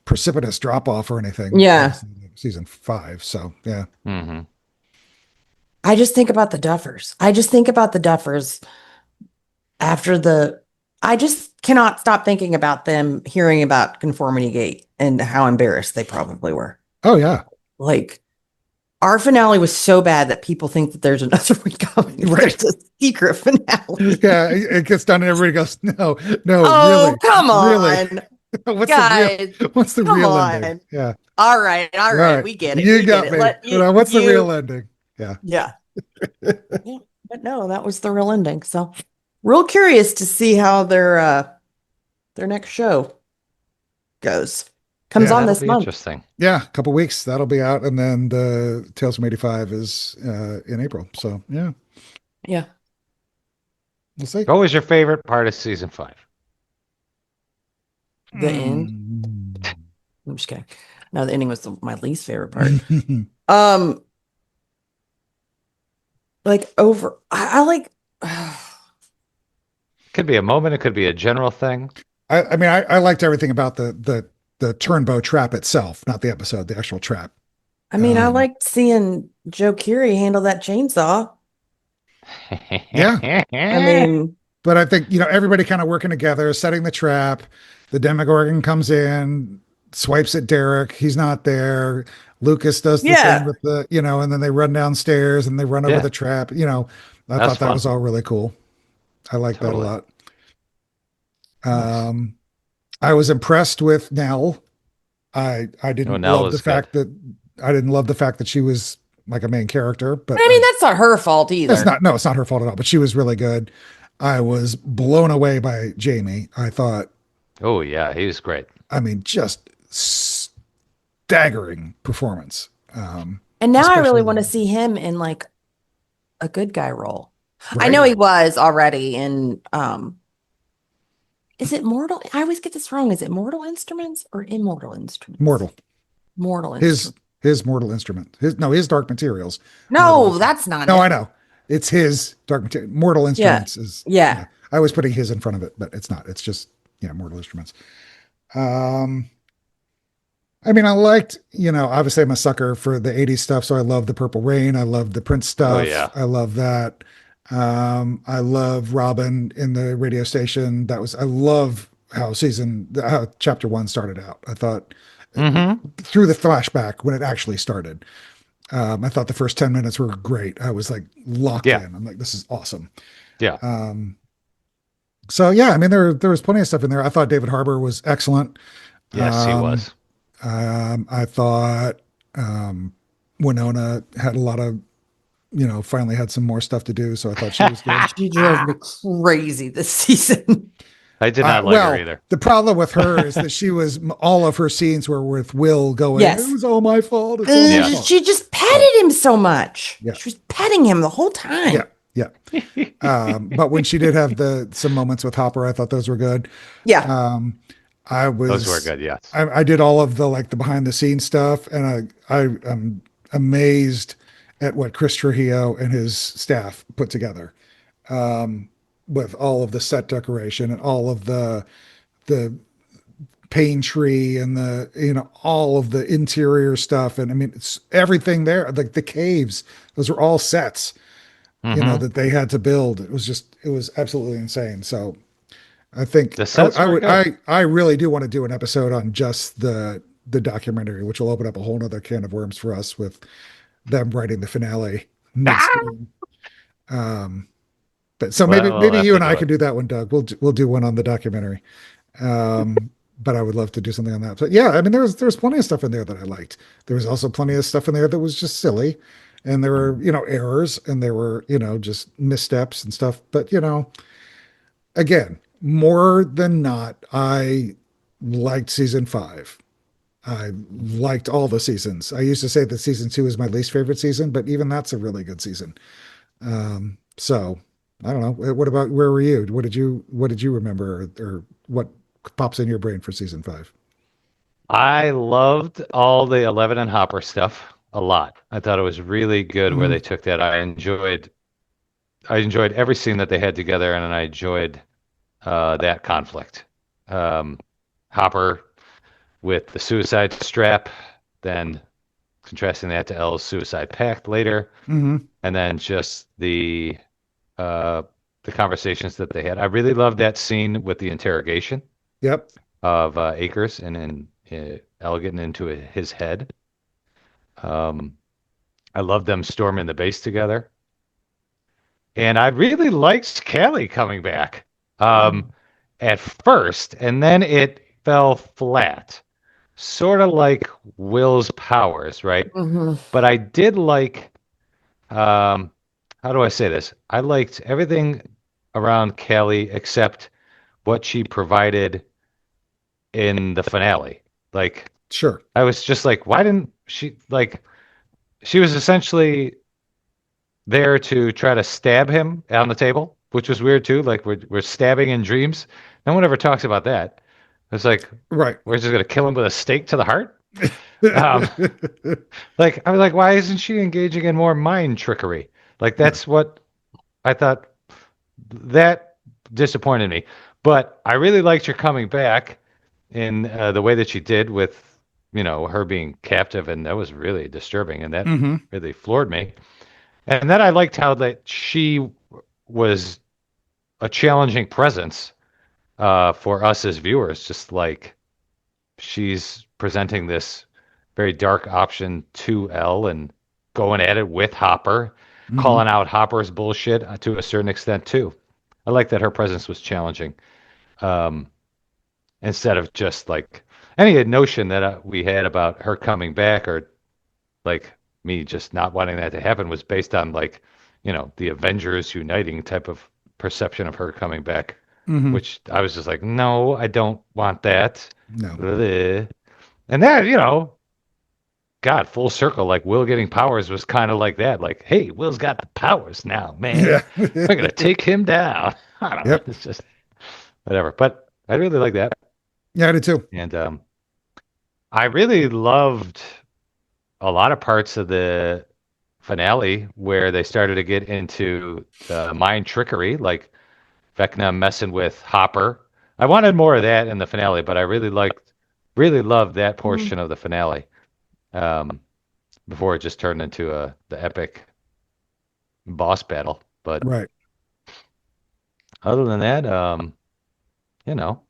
precipitous drop off or anything. Yeah. Season 5. So yeah. Mhm. I just think about the Duffers. I just think about the Duffers after I just cannot stop thinking about them hearing about Conformity Gate and how embarrassed they probably were. Oh yeah. Like, our finale was so bad that people think that there's another one coming. Right. There's a secret finale. Yeah, it gets done and everybody goes, no, Oh, really, come really. on. What's Guys, the come real on. ending? Yeah. All right. All right. We get it. You We get got it. me. What's the real ending? Yeah. Yeah. Yeah. But no, that was the real ending. So real curious to see how their next show goes. Comes Yeah, on That'll this be month. interesting. Yeah, a couple weeks that'll be out, and then the Tales from '85 is in April. So yeah, Yeah. we'll see. What was your favorite part of season 5? The end. Mm. I'm just kidding. No, the ending was my least favorite part. Like over I like Could be a moment. It could be a general thing. I mean, I liked everything about the Turnbow trap itself, not the episode, the actual trap. I mean, I liked seeing Joe Keery handle that chainsaw. Yeah. I mean, But I think, everybody kind of working together, setting the trap. The Demogorgon comes in, swipes at Derek. He's not there. Lucas does the Yeah. thing with and then they run downstairs and they run over Yeah. the trap. I That's thought that fun. was all really cool. I like Totally. that a lot. I was impressed with Nell. I didn't Nell love the was fact that she was like a main character, but I mean, that's not her fault either. it's not her fault at all, but she was really good. I was blown away by Jamie. I thought, Oh yeah, he was great. I mean, just staggering performance. And now I really especially- want to see him in like a good guy role. I Right? know he was already in is it Mortal? I always get this wrong. Is it Mortal Instruments or Immortal Instruments? Mortal. Mortal Instruments. His Mortal Instrument. His Dark Materials. No, that's not No, it. I know. It's his Dark Material. Mortal Instruments is. Yeah. I was putting his in front of it, but it's not. It's just Mortal Instruments. I mean, I liked, obviously I'm a sucker for the 80s stuff, so I love the Purple Rain. I love the Prince stuff. Oh, yeah. I love that. I love Robin in the radio station. I love how chapter 1 started out. I thought through the flashback when it actually started. I thought the first 10 minutes were great. I was like locked in. I'm like, this is awesome. Yeah. So yeah, I mean, there was plenty of stuff in there. I thought David Harbour was excellent. Yes, he was. I thought Winona had a lot of, finally had some more stuff to do. So I thought she was good. She drove me crazy this season. I did not like her either. The problem with her is that all of her scenes were with Will going, Yes. it was all my fault. It's all my fault. She just petted him so much. Yeah. She was petting him the whole time. Yeah. But when she did have some moments with Hopper, I thought those were good. Yeah. Those were good. Yes. I did all of the behind the scenes stuff, and I am amazed at what Chris Trujillo and his staff put together, with all of the set decoration and all of the pain tree and all of the interior stuff, and I mean it's everything there, like the caves. Those were all sets, that they had to build. It was absolutely insane. So. I think The sets were good. I really do want to do an episode on just the documentary, which will open up a whole nother can of worms for us with them writing the finale midstream. But so maybe we'll you have and to I do can it. do that one, Doug. We'll do one on the documentary. But I would love to do something on that. But yeah, I mean, there was plenty of stuff in there that I liked. There was also plenty of stuff in there that was just silly, and there were errors, and there were just missteps and stuff. But again, more than not, I liked season 5. I liked all the seasons. I used to say that season 2 is my least favorite season, but even that's a really good season. So I don't know. What about, where were you? What did you remember, or what pops in your brain for season 5? I loved all the 11 and Hopper stuff a lot. I thought it was really good where they took that. I enjoyed every scene that they had together, and I enjoyed that conflict. Hopper with the suicide strap, then contrasting that to Elle's suicide pact later, Mm-hmm. and then just uh, the conversations that they had. I really loved that scene with the interrogation Yep. of Akers and then Elle getting into his head. Um, I love them storming the base together. And I really liked Callie coming back at first, and then it fell flat, sort of like Will's powers, right? Hmm. But I did like, um, how do I say this? I liked everything around Callie except what she provided in the finale. Like, Sure. I was just like, why didn't she, like, she was essentially there to try to stab him on the table, which was weird too. Like we're stabbing in dreams. No one ever talks about that. It's like Right. we're just gonna kill him with a stake to the heart. Um, like I was like, why isn't she engaging in more mind trickery? Like that's what I thought. That disappointed me. But I really liked her coming back in the way that she did with her being captive, and that was really disturbing, and that Mm-hmm. really floored me. And then I liked how that she was a challenging presence for us as viewers. Just like she's presenting this very dark option to Elle and going at it with Hopper, Mm-hmm. calling out Hopper's bullshit to a certain extent too. I like that her presence was challenging um, instead of just like any notion that we had about her coming back or like me just not wanting that to happen was based on like, the Avengers uniting type of perception of her coming back, Mm-hmm. which I was just like, no, I don't want that. No. Ugh. And that, God, full circle, like Will getting powers was kind of like that. Like, hey, Will's got the powers now, man. Yeah. We're gonna take him down. I don't know. Yep. It's just whatever. But I really like that. Yeah, I did too. And I really loved a lot of parts of the finale where they started to get into mind trickery, like Vecna messing with Hopper. I wanted more of that in the finale, but I really loved that portion of the finale before it just turned into the epic boss battle. But Right. other than that, you know,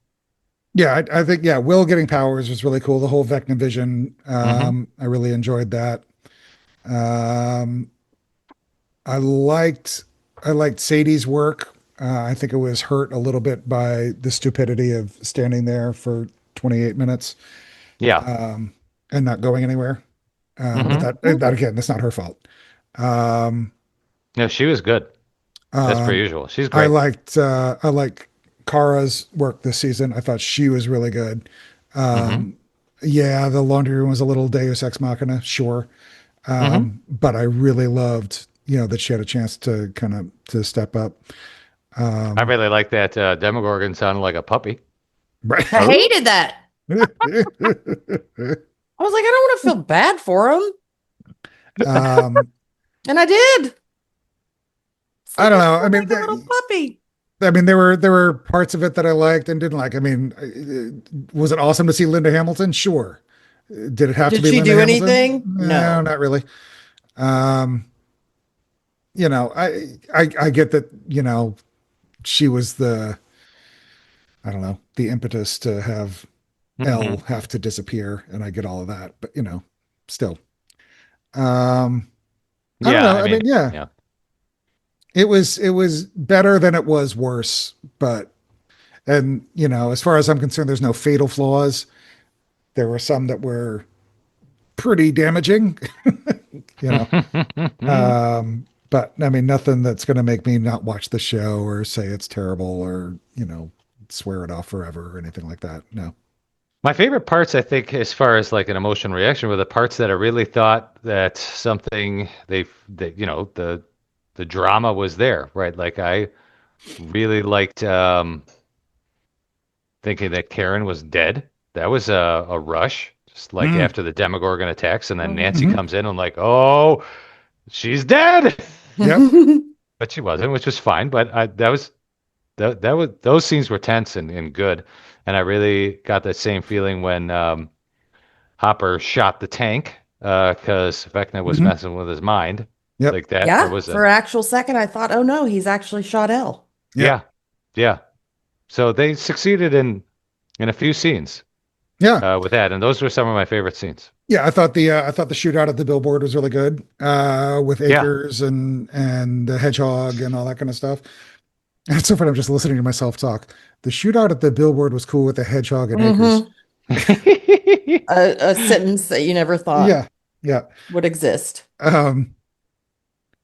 Yeah, I think Will getting powers was really cool. The whole Vecna vision, hmm I really enjoyed that. Um, I liked I liked Sadie's work. I think it was hurt a little bit by the stupidity of standing there for 28 minutes yeah, and not going anywhere. But hmm that again, that's not her fault. Um, no, she was good as per um, usual. She's great. I like Kara's work this season. I thought she was really good. hmm Yeah, the laundry room was a little Deus Ex Machina, sure. hmm But I really loved, that she had a chance to kind of to step up. I Um, really like that Demogorgon sounded like a puppy. right. I hated that. I was like, I don't want to feel bad for him. um, And I did. It's I like don't I know. feel like a little puppy. There were parts of it that I liked and didn't like. Was it awesome to see Linda Hamilton? Sure. Did it have to Did be she Linda do Hamilton? anything? No, No. not really. Um, I get that, she was I don't know, the impetus to have Elle hmm have to disappear, and I get all of that, but still. Um, I don't Yeah, know. I mean, Yeah, yeah. it was better than it was worse, but and as far as I'm concerned, there's no fatal flaws. There were some that were pretty damaging, you know. But I mean, nothing that's going to make me not watch the show or say it's terrible or swear it off forever or anything like that. No. My favorite parts, I think, as far as like an emotion reaction, were the parts that I really thought that something that the drama was there, right? Like I really liked thinking that Karen was dead. That was a rush, just like Mm. after the Demogorgon attacks, and then Nancy Hmm. comes in and like, oh, she's dead, Yep. but she wasn't, which was fine. But that was those scenes were tense and good, and I really got that same feeling when Hopper shot the tank because Vecna was messing with his mind Yep. like that. There Yeah, was for a an actual second, I thought, oh no, he's actually shot Elle. yeah, yeah. So they succeeded in a few scenes Yeah. with that, and those were some of my favorite scenes. Yeah, I thought the shootout at the billboard was really good, with Yeah. Acres and the hedgehog and all that kind of stuff. And it's so funny. I'm just listening to myself talk. The shootout at the billboard was cool with the hedgehog and Acres. A sentence that you never thought Yeah, yeah. would exist.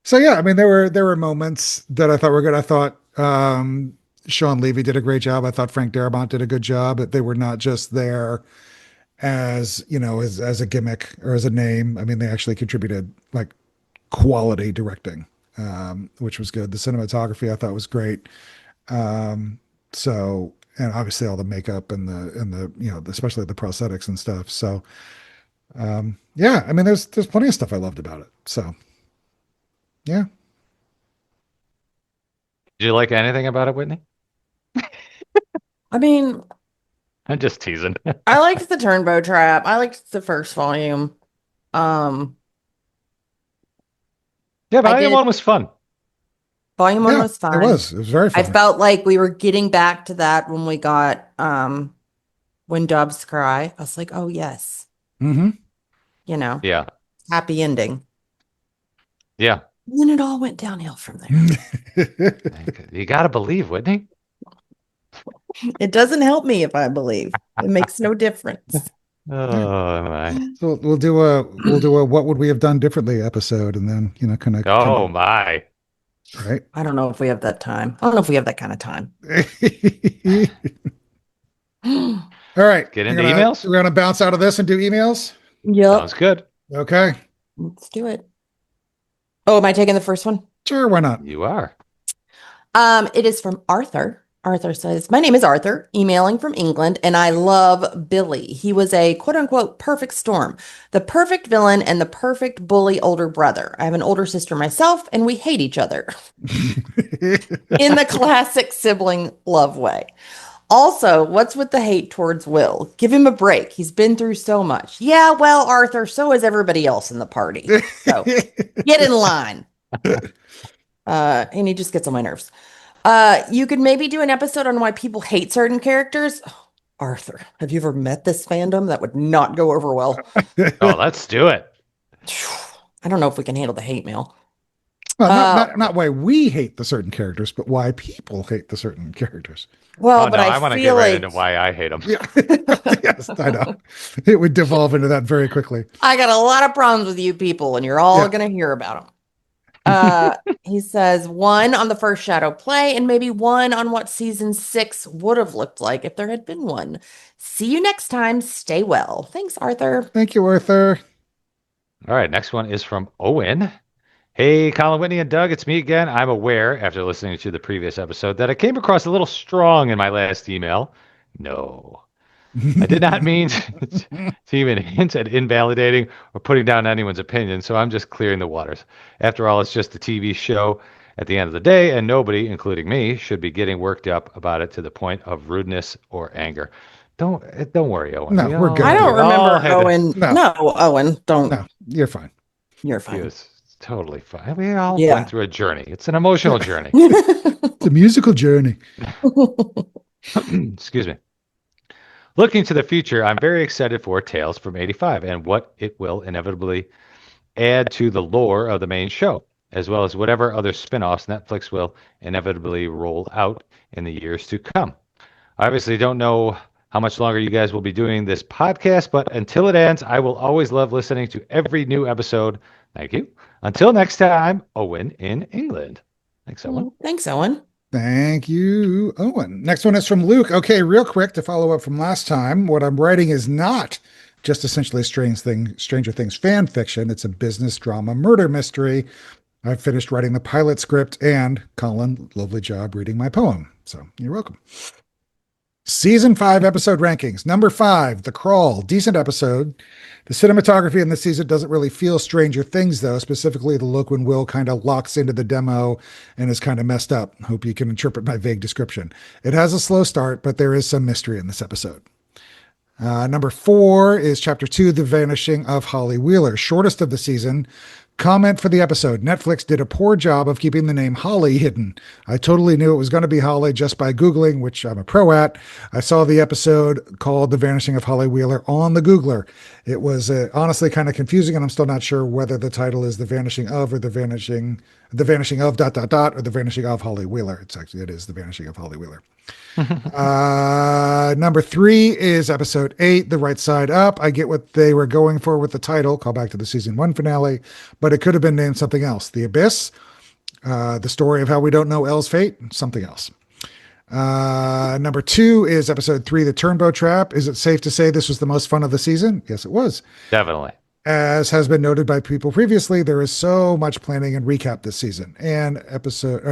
So yeah, I mean there were moments that I thought were good. I thought Sean Levy did a great job. I thought Frank Darabont did a good job. That they were not just there as, as a gimmick or as a name. I mean, they actually contributed like quality directing, which was good. The cinematography I thought was great. So, and obviously all the makeup and the especially the prosthetics and stuff. So, yeah, I mean, there's plenty of stuff I loved about it. So, yeah. Did you like anything about it, Whitney? I mean, I'm just teasing. I liked the Turnbow Trap. I liked the first volume. Um, Yeah, I Volume did. 1 was fun. Volume one Yeah, was fun. it was very I fun. felt like we were getting back to that when we got When Doves Cry. I was like, oh yes, Mm-hmm. Yeah, happy ending. yeah. And then it all went downhill from there. You got to believe, Whitney. It doesn't help me if I believe. It makes no difference. Oh my. So we'll do a what would we have done differently episode, and then kind of Oh my. right. I don't know if we have that time. I don't know if we have that kind of time. All right, Get into emails? We're gonna bounce out of this and do emails. Sounds Yep. good. Okay, Let's do it. Oh, am I taking the first one? sure, why not? You are. It is from Arthur. Arthur says, my name is Arthur, emailing from England, and I love Billy. He was a quote unquote perfect storm, the perfect villain and the perfect bully older brother. I have an older sister myself, and we hate each other in the classic sibling love way. Also, what's with the hate towards Will? Give him a break. He's been through so much. Yeah, well, Arthur, so is everybody else in the party. So get in line. And he just gets on my nerves. You could maybe do an episode on why people hate certain characters. Oh, Arthur, have you ever met this fandom? That would not go over well. Oh, let's do it. I don't know if we can handle the hate mail. Well, not why we hate the certain characters, but why people hate the certain characters. Well, Oh but no, I I want to get feel right like into why I hate them. Yeah, yes, I know. It would devolve into that very quickly. I got a lot of problems with you people, and you're all Yeah. going to hear about them. He says one on the first Shadow play, and maybe one on what season 6 would have looked like if there had been one. See you next time. Stay well. Thanks, Arthur. Thank you, Arthur. All right, next one is from Owen. Hey, Collin, Whitney, and Doug, it's me again. I'm aware, after listening to the previous episode, that I came across a little strong in my last email. No, I did not mean to even hint at invalidating or putting down anyone's opinion, so I'm just clearing the waters. After all, it's just a TV show at the end of the day, and nobody, including me, should be getting worked up about it to the point of rudeness or anger. Don't worry, Owen. No, we're good. I don't we all remember had to- Owen. No. No, Owen, don't. No, you're fine. You're He fine. was totally fine. We all Yeah. went through a journey. It's an emotional journey. It's a musical journey. Excuse me. Looking to the future, I'm very excited for Tales from 85 and what it will inevitably add to the lore of the main show, as well as whatever other spin-offs Netflix will inevitably roll out in the years to come. I obviously don't know how much longer you guys will be doing this podcast, but until it ends, I will always love listening to every new episode. Thank you. Until next time, Owen in England. Thanks, Owen. Thanks, Owen. Thank you, Owen. Next one is from Luke. Okay, real quick to follow up from last time. What I'm writing is not just essentially Stranger Things fan fiction. It's a business drama murder mystery. I've finished writing the pilot script, and Collin, lovely job reading my poem. So you're welcome. Season 5 episode rankings. Number 5, The Crawl. Decent episode. The cinematography in the season doesn't really feel Stranger Things, though, specifically the look when Will kind of locks into the demo and is kind of messed up. Hope you can interpret my vague description. It has a slow start, but there is some mystery in this episode. Number 4 is Chapter 2, The Vanishing of Holly Wheeler, shortest of the season. Comment for the episode. Netflix did a poor job of keeping the name Holly hidden. I totally knew it was going to be Holly just by Googling, which I'm a pro at. I saw the episode called The Vanishing of Holly Wheeler on the Googler. It was honestly kind of confusing, and I'm still not sure whether the title is The Vanishing of or The Vanishing of ... or The Vanishing of Holly Wheeler. It is The Vanishing of Holly Wheeler. Number 3 is episode 8, The Right Side Up. I get what they were going for with the title, call back to the season 1 finale, but it could have been named something else. The Abyss, the story of how we don't know Elle's fate, something else. Number 2 is episode 3, The Turnbow Trap. Is it safe to say this was the most fun of the season? Yes, it was. Definitely. As has been noted by people previously, there is so much planning and recap this season. And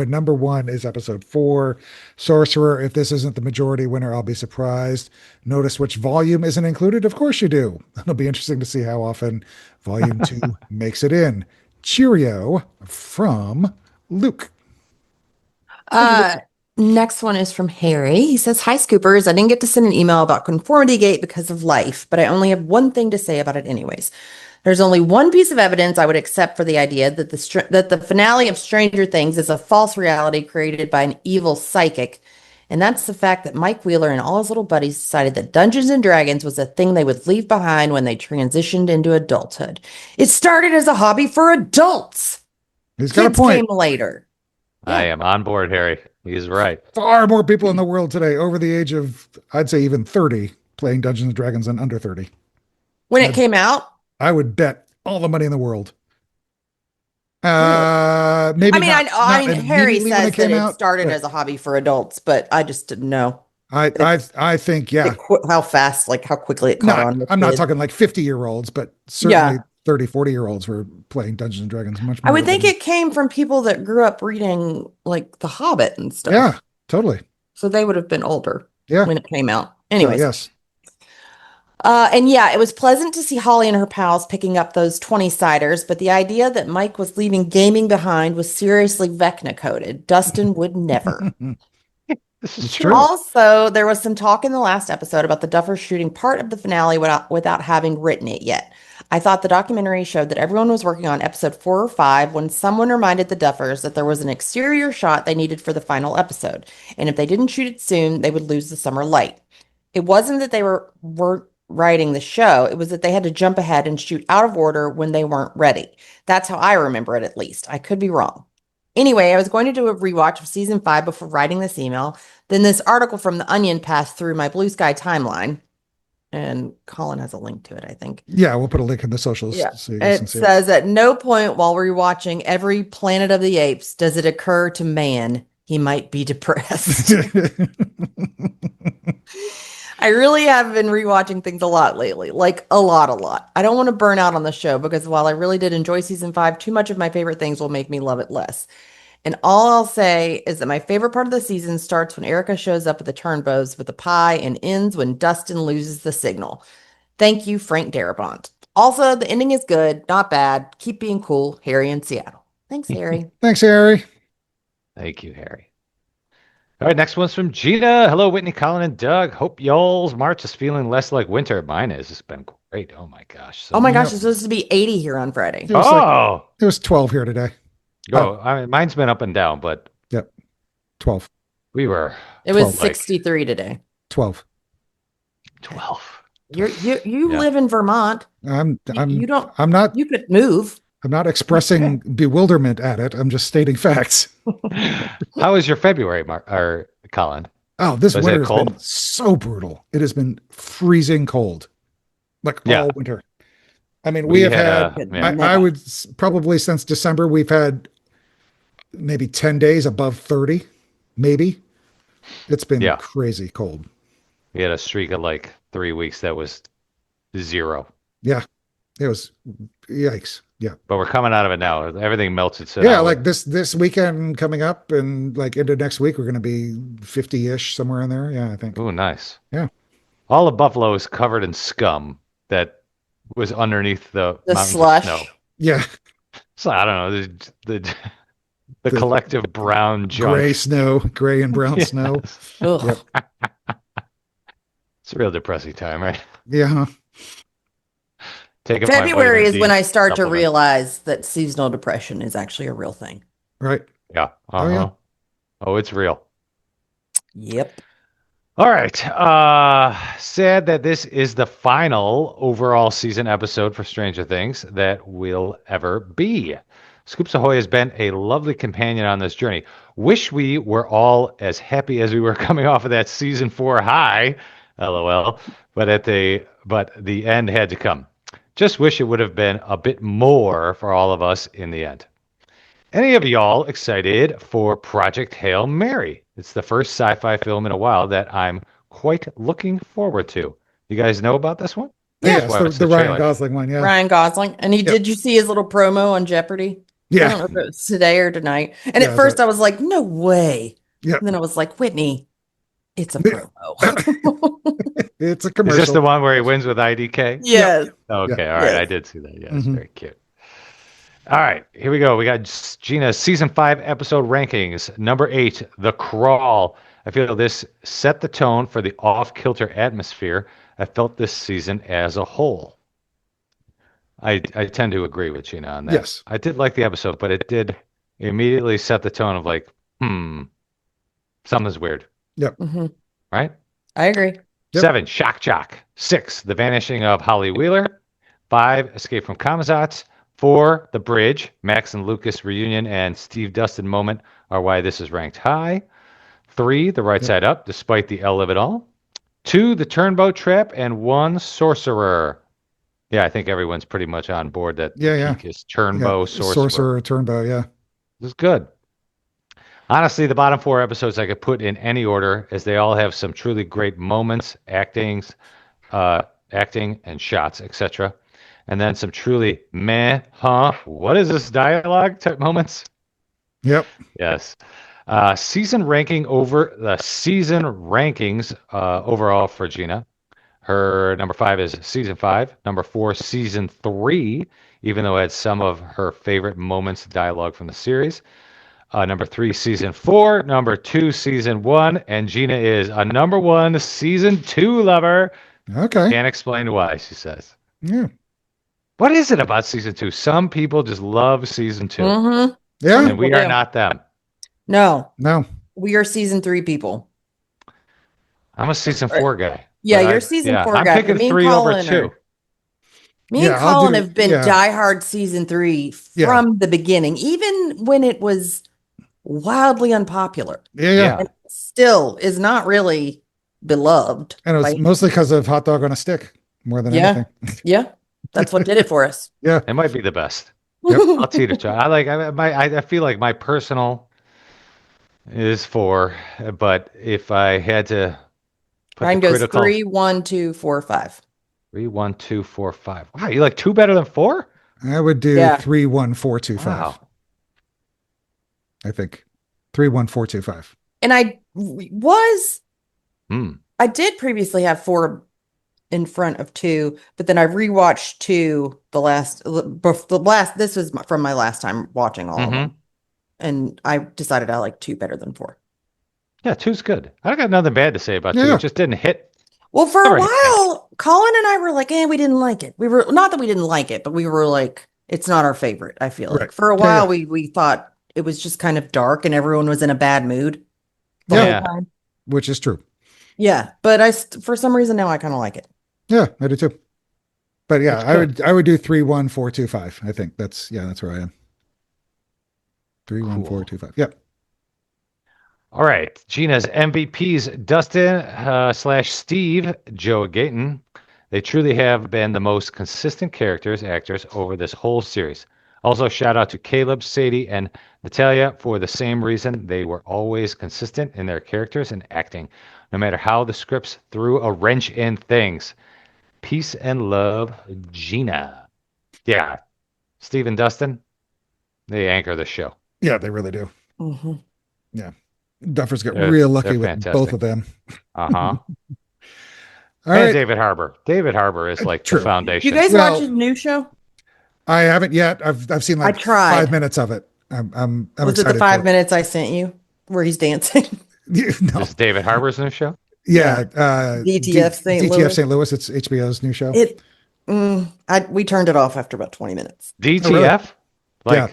number 1 is episode 4, Sorcerer. If this isn't the majority winner, I'll be surprised. Notice which volume isn't included? Of course you do. It'll be interesting to see how often volume 2 makes it in. Cheerio from Luke. Next one is from Harry. He says, "Hi, Scoopers. I didn't get to send an email about Conformity Gate because of life, but I only have one thing to say about it anyways. There's only one piece of evidence I would accept for the idea that the finale of Stranger Things is a false reality created by an evil psychic, and that's the fact that Mike Wheeler and all his little buddies decided that Dungeons and Dragons was a thing they would leave behind when they transitioned into adulthood. It started as a hobby for adults. He's got Kids a point. came later." I am on board, Harry. He's right. Far more people in the world today over the age of, I'd say even 30, playing Dungeons and Dragons than under 30. When it came out? I would bet all the money in the world. Maybe I mean, not Harry immediately when says that it out, started but as a hobby for adults, but I just didn't know I think, yeah. how fast, like how quickly it caught on. I'm not talking like 50-year-olds, but certainly 30, 40-year-olds were playing Dungeons and Dragons much more. I would think it came from people that grew up reading like The Hobbit and stuff. Yeah, totally. So they would have been older Yeah. when it came out. Anyways. Yes. And yeah, it was pleasant to see Holly and her pals picking up those 20-siders, but the idea that Mike was leaving gaming behind was seriously Vecna-coded. Dustin would never. This is It's true. true. Also, there was some talk in the last episode about the Duffers shooting part of the finale without having written it yet. I thought the documentary showed that everyone was working on episode 4 or 5 when someone reminded the Duffers that there was an exterior shot they needed for the final episode, and if they didn't shoot it soon, they would lose the summer light. It wasn't that they weren't writing the show, it was that they had to jump ahead and shoot out of order when they weren't ready. That's how I remember it, at least. I could be wrong. Anyway, I was going to do a rewatch of season 5 before writing this email. Then this article from The Onion passed through my Blue Sky timeline. And Collin has a link to it, I think. Yeah, we'll put a link in the socials. Yeah. So you guys can It see says, "At no point while rewatching every Planet of the Apes does it occur to man he might be depressed." it. I really have been rewatching things a lot lately, like a lot. I don't want to burn out on the show because while I really did enjoy season 5, too much of my favorite things will make me love it less. And all I'll say is that my favorite part of the season starts when Erica shows up at the Turnbows with a pie and ends when Dustin loses the signal. Thank you, Frank Darabont. Also, the ending is good, not bad. Keep being cool, Harry in Seattle. Thanks, Harry. Thanks, Harry. Thank you, Harry. All right, next one's from Gina. Hello, Whitney, Collin, and Doug. Hope y'all's March is feeling less like winter. Mine is. It's been great. Oh my gosh. Oh my gosh, it's supposed to be 80 here on Friday. It was it was 12 here today. I mean, mine's been up and down, but Yep. 12. we were It was 12, 63 today. 12. 12. You Yeah. live in Vermont. I'm not You could move. expressing bewilderment at it. I'm just stating facts. How was your February, or Collin? Oh, this Was it winter has cold? been so brutal. It has been freezing cold, like Yeah. all winter. I mean, we have had, yeah. I would probably since December, we've had maybe 10 days above 30, maybe. It's been crazy cold. We had a streak of like 3 weeks that was 0. Yeah, it was yikes. Yeah. But we're coming out of it now. Everything melted. So Yeah, now like this weekend coming up and like into next week, we're going to be 50-ish, somewhere in there. Yeah, I think. Ooh, nice. Yeah. All of Buffalo is covered in scum that was underneath the mountains of slush. snow. Yeah. So I don't know the collective brown junk. Gray and brown Yes. snow. Ugh. Yep. It's a real depressing time, right? Yeah. Taking my February vitamin is D when I start to supplement. realize that seasonal depression is actually a real thing. Right. Yeah. Oh, yeah. Oh, it's real. Yep. All right. Sad that this is the final overall season episode for Stranger Things that will ever be. Scoops Ahoy has been a lovely companion on this journey. Wish we were all as happy as we were coming off of that season 4 high, LOL. But the end had to come. Just wish it would have been a bit more for all of us in the end. Any of y'all excited for Project Hail Mary? It's the first sci-fi film in a while that I'm quite looking forward to. You guys know about this one? I Yeah. just Yes, watched the Ryan trailer. Gosling one. Yeah. Ryan Gosling. And Yep. did you see his little promo on Jeopardy? I Yeah. don't know if it was today or tonight. And Yeah, at first I was like, no way. Yep. And then I was like, Whitney, it's a Yeah. promo. It's a Is commercial. this the one where he wins with IDK? Yes. Okay, all right. Yes. I did see that. Yeah, it's Mhm. very cute. All right, here we go. We got Gina's season 5 episode rankings. Number 8, The Crawl. I feel this set the tone for the off-kilter atmosphere I felt this season as a whole. I tend to agree with Gina on that. Yes. I did like the episode, but it did immediately set the tone of like, something's weird, Mhm. right? I agree. Yep. 7, Shock Jock. 6, The Vanishing of Holly Wheeler. 5, Escape from Kamazats. 4, The Bridge. Max and Lucas reunion and Steve Dustin moment are why this is ranked high. 3, The Right Side Up, despite the L of it all. 2, The Turnbow Trap, and 1, Sorcerer. Yeah, I think everyone's pretty much on board that the peak is Turnbow, Sorcerer. Turnbow. Yeah. This is good. Honestly, the bottom 4 episodes I could put in any order, as they all have some truly great moments, acting and shots, etc. And then some truly what is this dialogue type moments? Yep. Yes. Season rankings overall for Gina. Her number 5 is season 5. Number 4, season 3, even though it had some of her favorite moments dialogue from the series. Number 3, season 4. Number 2, season 1. And Gina is a number 1 season 2 lover. Okay. Can't explain why, she says. Yeah. What is it about season 2? Some people just love season 2. Mm-hmm. Yeah. And we are not them. No, No. we are season 3 people. I'm a season 4 guy. Yeah, but you're season 4 I'm guy. picking Me and 3 over Collin 2. Me and I'll Collin do- have been diehard season 3 from the beginning, even when it was wildly unpopular. Yeah. And it still is not really beloved. And it was by- mostly because of Hot Dog on a Stick more than anything. Yeah, that's what did it for us. Yeah. It might be the best. Yep. I'll teeter totter. I feel like my personal is 4, but if I had to put Mine the goes critical 3, 1, 2, 4, 5. 3, 1, 2, 4, 5. Wow, you like 2 better than 4? I would do Yeah. 3, 1, 4, 2, 5. Wow. I think 3, 1, 4, 2, 5. And I Hmm. did previously have 4 in front of 2, but then I rewatched 2 this was from my last time watching all of them. And I decided I like 2 better than 4. Yeah, 2's good. I got nothing bad to say about 2. Yeah. It just didn't hit. Well, for All a right. while, Colin and I were like, we didn't like it. We were not that we didn't like it, but we were like, it's not our favorite. I feel like Right. for a Yeah, while we thought it was just kind of dark and everyone was in a bad mood the Yeah. whole time. Which is true. Yeah, but for some reason now I kind of like it. Yeah, I do too. But yeah, That's I would do 3, 1, 4, 2, 5. I think that's where I am. 3, 1, 4, 2, 5. Yep. All right. Gina's MVPs, Dustin / Steve, Joe Gayton. They truly have been the most consistent actors over this whole series. Also, shout out to Caleb, Sadie, and Natalia for the same reason. They were always consistent in their characters and acting, no matter how the scripts threw a wrench in things. Peace and love, Gina. Yeah. Steve and Dustin, they anchor the show. Yeah, they really do. Mm-hmm. Duffers got They're- real lucky they're with fantastic. both of them. Uh-huh. All And right. David Harbour. David Harbour is like True. the foundation. You guys Well- watch his new show? I haven't yet. I've seen like I tried. 5 minutes of it. I'm Was it excited the 5 for minutes I sent you where he's dancing? it. No. Is David Harbour's new show? Yeah, DTF St. DTF Louis. St. Louis. It's HBO's new show. We turned it off after about 20 minutes. DTF? Yeah.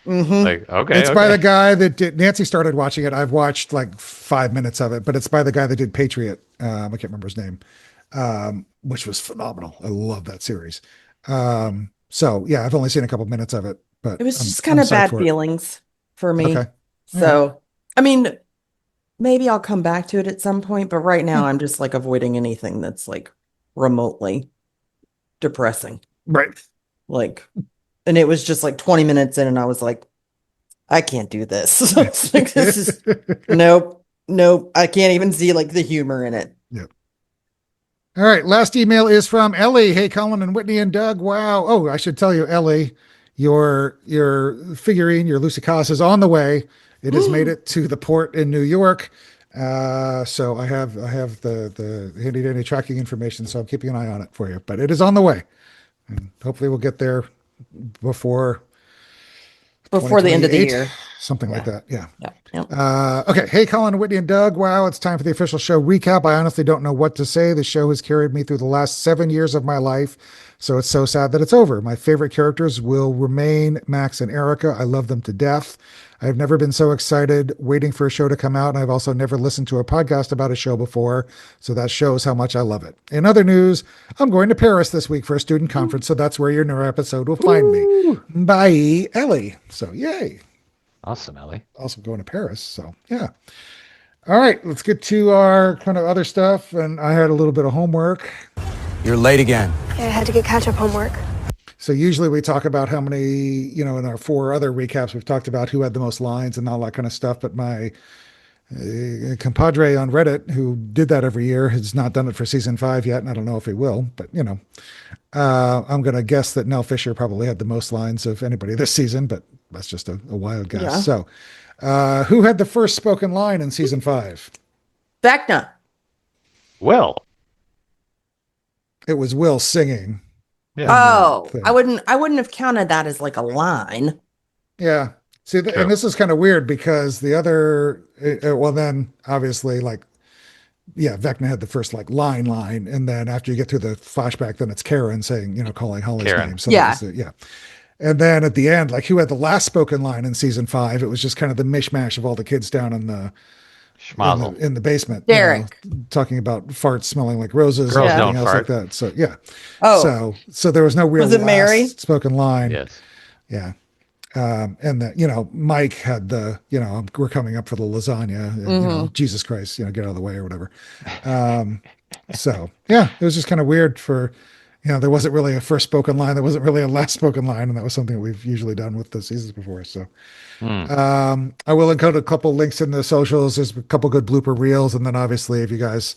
Okay. It's by the guy that did. Nancy started watching it. I've watched like 5 minutes of it, but it's by the guy that did Patriot. I can't remember his name, which was phenomenal. I love that series. So yeah, I've only seen a couple minutes of it, but It was just kind of bad feelings for me. Okay. So, I mean, maybe I'll come back to it at some point, but right now I'm just like avoiding anything that's like remotely depressing. Right. Like, and it was just like 20 minutes in and I was like, I can't do this. Like, this is nope. I can't even see like the humor in it. Yep. All right. Last email is from Ellie. Hey, Collin and Whitney and Doug. Wow. Oh, I should tell you, Ellie, your figurine, your Lucy Coss is on the way. It has made it to the port in New York. So I have the handy dandy tracking information. So I'm keeping an eye on it for you, but it is on the way. And hopefully we'll get there before the end of the year. Something like that. Yeah. Yeah. Okay. Hey, Collin, Whitney, and Doug. Wow, it's time for the official show recap. I honestly don't know what to say. The show has carried me through the last 7 years of my life, so it's so sad that it's over. My favorite characters will remain Max and Erica. I love them to death. I've never been so excited waiting for a show to come out, and I've also never listened to a podcast about a show before, so that shows how much I love it. In other news, I'm going to Paris this week for a student conference, so that's where your new episode will find me. Bye, Ellie. So, yay. Awesome, Ellie. Also going to Paris, so yeah. All right, let's get to our kind of other stuff, and I had a little bit of homework. You're late again. Yeah, I had to get catch-up homework. So usually we talk about how many, in our 4 other recaps, we've talked about who had the most lines and all that kind of stuff. But my compadre on Reddit, who did that every year, has not done it for season 5 yet. And I don't know if he will, but I'm going to guess that Nell Fisher probably had the most lines of anybody this season, but that's just a wild guess. Yeah. So who had the first spoken line in season 5? Vecna. Well, It was Will singing. yeah. Oh, thing. I wouldn't have counted that as like a line. Yeah. See, and this is kind of weird because the other, well, then obviously, like, yeah, Vecna had the first like line, and then after you get through the flashback, then it's Karen saying, calling Holly's Karen. name. So Yeah. that was yeah. And then at the end, like, who had the last spoken line in season 5? It was just kind of the mishmash of all the kids down in the Schmazel. in the basement, Derek. talking about farts smelling like roses, Girls and don't everything else fart. like that. So yeah. Oh, So there was no real Was it last Mary? spoken line. Yes. Yeah. And that, Mike had the, we're coming up for the lasagna, and, Jesus Christ, get out of the way or whatever. So yeah, it was just kind of weird for, there wasn't really a first spoken line. There wasn't really a last spoken line. And that was something that we've usually done with the seasons before. So, I will include a couple links in the socials. There's a couple good blooper reels. And then obviously, if you guys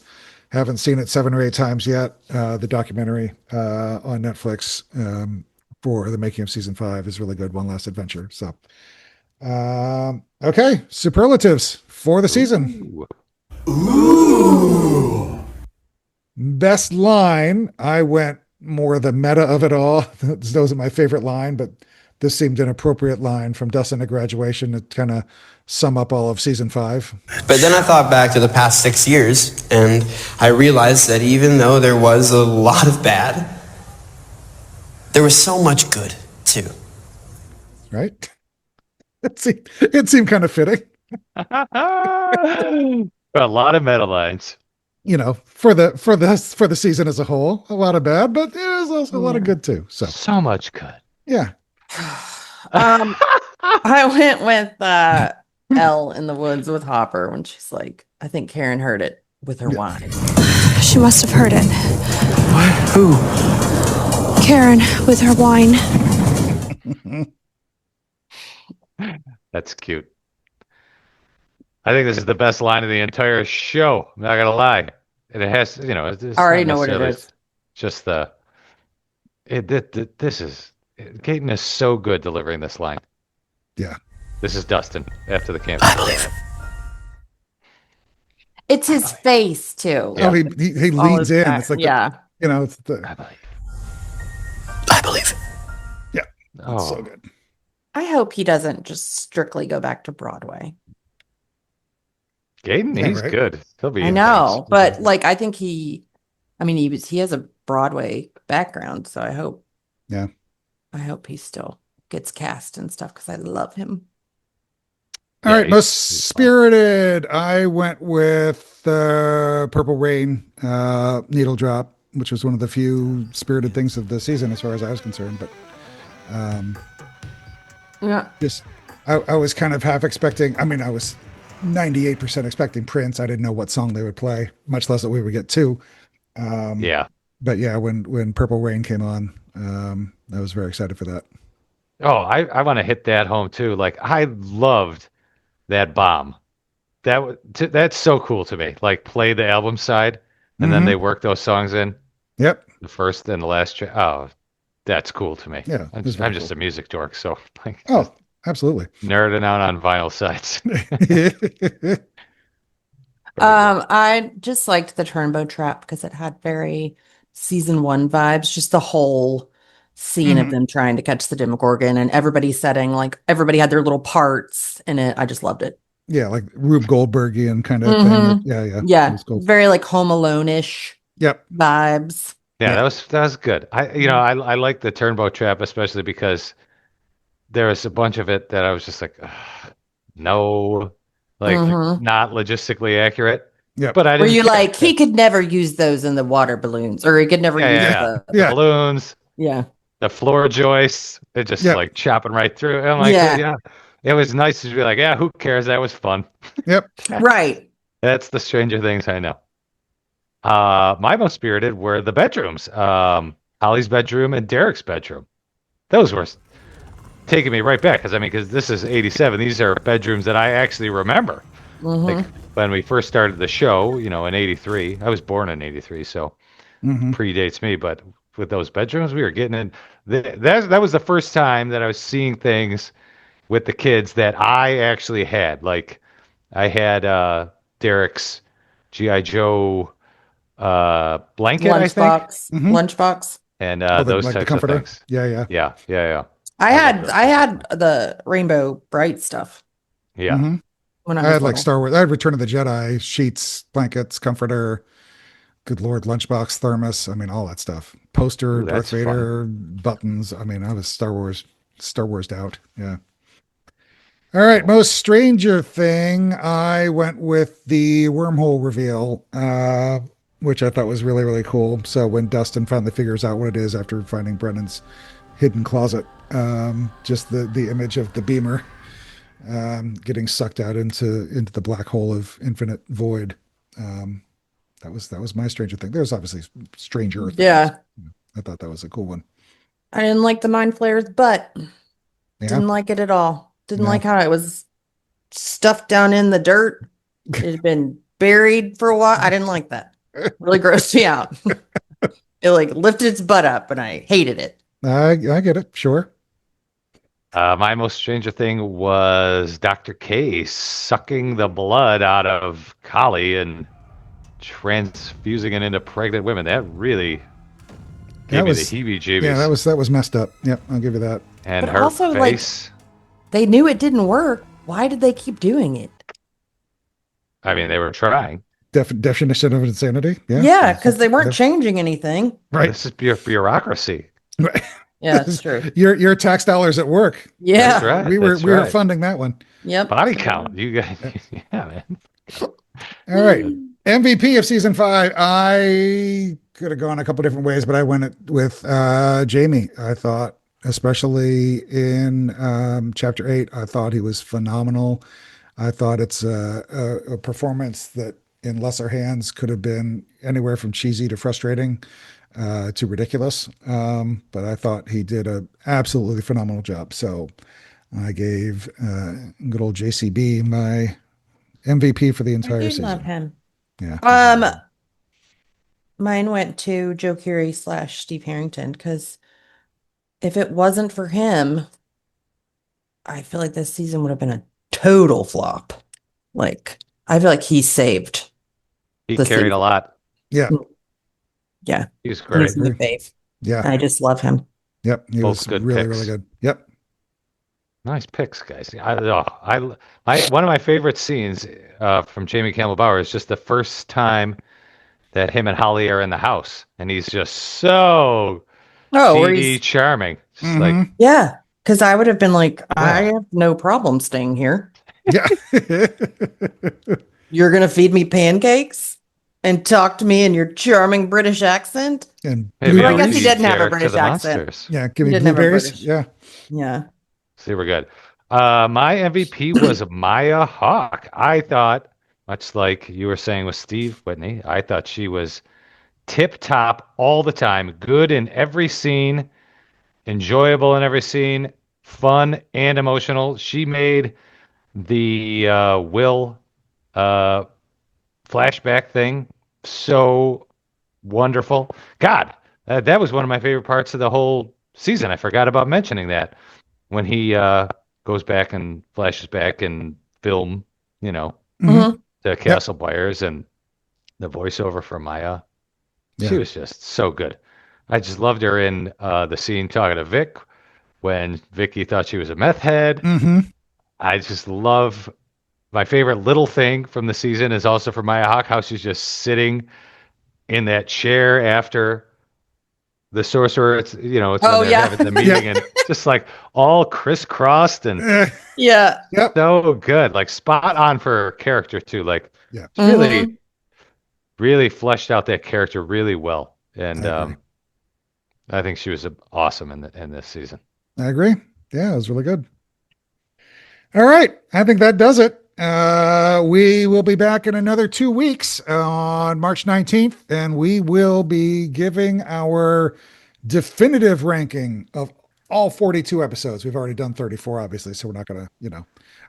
haven't seen it 7 or 8 times yet, the documentary, on Netflix, for the making of season 5 is really good. One Last Adventure. So, okay. Superlatives for the season. Ooh. Best line. I went more the meta of it all. That wasn't my favorite line, but this seemed an appropriate line from Dustin at Graduation to kind of sum up all of season 5. But then I thought back to the past 6 years, and I realized that even though there was a lot of bad, there was so much good, too. Right? It seemed kind of fitting. A lot of meta lines. For the season as a whole, a lot of bad, but there's also a lot of good too. So much good. yeah. I went with Elle in the woods with Hopper when she's like, I think Karen heard it with her wine. She must have heard it. What? Who? Karen with her wine. That's cute. I think this is the best line of the entire show. I'm not gonna lie. And it has, it's I already not know what it necessarily is. Just Gaten is so good delivering this line. Yeah. This is Dustin after the camp. I believe it. It's his face too. Yeah. Oh, he All leans his in. back- It's like yeah. it's the I believe. I believe it. Oh, so good. I hope he doesn't just strictly go back to Broadway. Gaten, Yeah, he's right. good. He'll be I in know, things. but like I think he has a Broadway background, so Yeah. I hope he still gets cast and stuff because I love him. All Yeah, right, most he's fun. spirited. I went with Purple Rain, Needle Drop, which was one of the few spirited things of the season, as far as I was concerned. But Yeah. just, I was kind of half expecting. I mean, I was 98% expecting Prince. I didn't know what song they would play, much less that we would get two. Yeah. But yeah, when Purple Rain came on, I was very excited for that. Oh, I want to hit that home too. Like I loved that bomb. That's so cool to me. Like play the album side, and then they Mm-hmm. work those songs in Yep. the first and the last track. Oh, that's cool to me. Yeah, it was I'm very just cool. a music dork, so like just Oh, absolutely. nerding out on vinyl sides. Very good. I just liked the Turnbow Trap because it had very season one vibes, just the whole scene of Mhm. them trying to catch the Demogorgon and everybody setting, like everybody had their little parts in it. I just loved it. Yeah, like Rube Goldbergian kind of thing. Hmm. Yeah, yeah. It Yeah, was cool. very like Home Alone-ish Yep. vibes. Yeah, Yeah. that was good. I like the Turnbow Trap especially because there was a bunch of it that I was just like, "Ugh, no, like Hmm. not logistically accurate. Yep. But I Were didn't you care. like, he could never use those in the water balloons, or he could never Yeah, yeah, use Yeah. yeah. the, The Yeah. balloons, yeah. the floor joists, they're just Yep. like chopping right through. I'm like, Yeah, yeah, it was nice to be like, yeah, who cares? That was fun. Yep. right. That's the Stranger Things I know. My most spirited were the bedrooms. Holly's bedroom and Derek's bedroom. Those were taking me right back because this is '87. These are bedrooms that I actually remember. Like Hmm. when we first started the show, in '83. I was born in '83, so Hmm. predates me. But with those bedrooms, we were getting in. That was the first time that I was seeing things with the kids that I actually had. Like I had Derek's GI Joe blanket, I think, Hmm. Lunchbox. and Oh, those like the types of comforter. things. Yeah, yeah. Yeah, yeah, yeah. I I love had those I types of had things. the Rainbow Bright stuff Yeah. Hmm. when I I was had like little. Star Wars. I had Return of the Jedi sheets, blankets, comforter. Good Lord, lunchbox, thermos. I mean, all that stuff. Poster, Ooh, Darth that's fun. Vader, buttons. I mean, I was Star Wars out. Yeah. All right, Cool. most Stranger Thing. I went with the wormhole reveal, which I thought was really, really cool. So when Dustin finally figures out what it is after finding Brennan's hidden closet, just the image of the beamer getting sucked out into the black hole of infinite void. Um, that was my Stranger Thing. There's obviously Stranger Things. Yeah. I thought that was a cool one. I didn't like the mind flayers, but Yeah. didn't like it at all. Didn't No. like how it was stuffed down in the dirt. It had been buried for a while. I didn't like that. Really grossed me out. It like lifted its butt up and I hated it. I get it. Sure. My most Stranger Thing was Dr. K sucking the blood out of Collie and transfusing it into pregnant women. That really gave That me the was yeah, heebie-jeebies. that was messed up. Yep, I'll give you that. And But her also like face. they knew it didn't work. Why did they keep doing it? I mean, they were trying. Definition of insanity. Yeah. Yeah, because they weren't Yeah. changing anything. Right. This is bureaucracy. Right. Yeah, that's true. Your tax dollars at work. Yeah. That's right. We were That's we were right. funding that one. Yep. Body count. You guys, yeah, man. All right. MVP of season 5. I could have gone a couple different ways, but I went with Jamie. I thought, especially in chapter 8, I thought he was phenomenal. I thought it's a performance that in lesser hands could have been anywhere from cheesy to frustrating to ridiculous. But I thought he did a absolutely phenomenal job. So I gave good old JCB my MVP for the I entire do love season. him. Yeah. Mine went to Joe Curie / Steve Harrington because if it wasn't for him, I feel like this season would have been a total flop. Like, I feel like he saved He the carried a season. lot. Yeah. Yeah, He was he's great. my fave. Yeah. I just love him. Yep. He Both was good really, picks. really good. Yep. Nice picks, guys. One of my favorite scenes from Jamie Campbell Bower is just the first time that him and Holly are in the house, and he's just so Oh, where cheeky, he's charming. Just Mhm. yeah, because I would have been like, I Wow. have no problem staying here. Yeah. You're gonna feed me pancakes and talk to me in your charming British accent. And Maybe Or I I'll guess he blueberries. feed didn't have a Derek to British the accent. monsters. Yeah, give He me didn't have a blueberries. British. Yeah. Yeah. See, we're good. My MVP was Maya Hawke. I thought, much like you were saying with Steve Whitney, I thought she was tip top all the time, good in every scene, enjoyable in every scene, fun and emotional. She made the Will uh, flashback thing so wonderful. God, that was one of my favorite parts of the whole season. I forgot about mentioning that when he goes back and flashes back and film, Mhm. Mhm. the Castle Buyers and the voiceover for Maya. She Yeah. was just so good. I just loved her in the scene talking to Vic when Vicky thought she was a meth head. Mm-hmm. I just love my favorite little thing from the season is also for Maya Hawke, how she's just sitting in that chair after the sorcerer. It's it's when Oh, they're yeah. having the meeting and just like all crisscrossed and Yeah. Yep. so good, like spot on for her character too. Like Yeah. it's really, Mhm. really fleshed out that character really well, and I agree. I think she was awesome in this season. I agree. Yeah, it was really good. All right. I think that does it. We will be back in another 2 weeks on March 19th, and we will be giving our definitive ranking of all 42 episodes. We've already done 34, obviously, so we're not going to,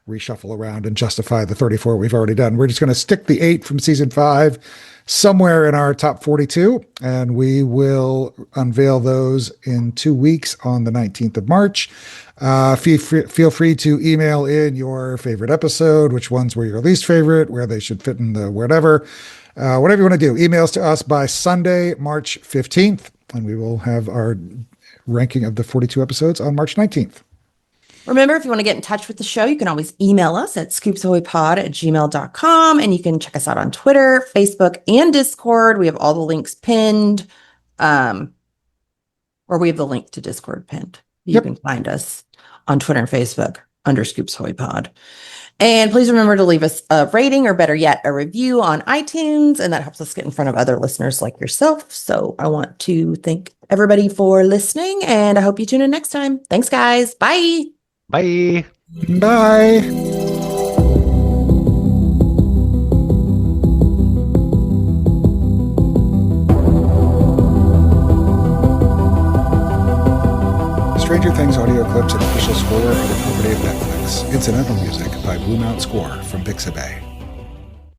reshuffle around and justify the 34 we've already done. We're just going to stick the 8 from season 5 somewhere in our top 42, and we will unveil those in 2 weeks on the 19th of March. Feel free to email in your favorite episode, which ones were your least favorite, where they should fit in the whatever. Whatever you want to do, emails to us by Sunday, March 15th, and we will have our ranking of the 42 episodes on March 19th. Remember, if you want to get in touch with the show, you can always email us at scoopsahoypod@gmail.com. And you can check us out on Twitter, Facebook, and Discord. We have all the links pinned. Or we have the link to Discord pinned. You Yep. can find us on Twitter and Facebook under Scoops Hoy Pod. And please remember to leave us a rating or better yet, a review on iTunes. And that helps us get in front of other listeners like yourself. So I want to thank everybody for listening, and I hope you tune in next time. Thanks, guys. Bye. Bye. Bye. Stranger Things audio clips and official score are the property of Netflix. Incidental music by Blue Mount Score from Pixabay.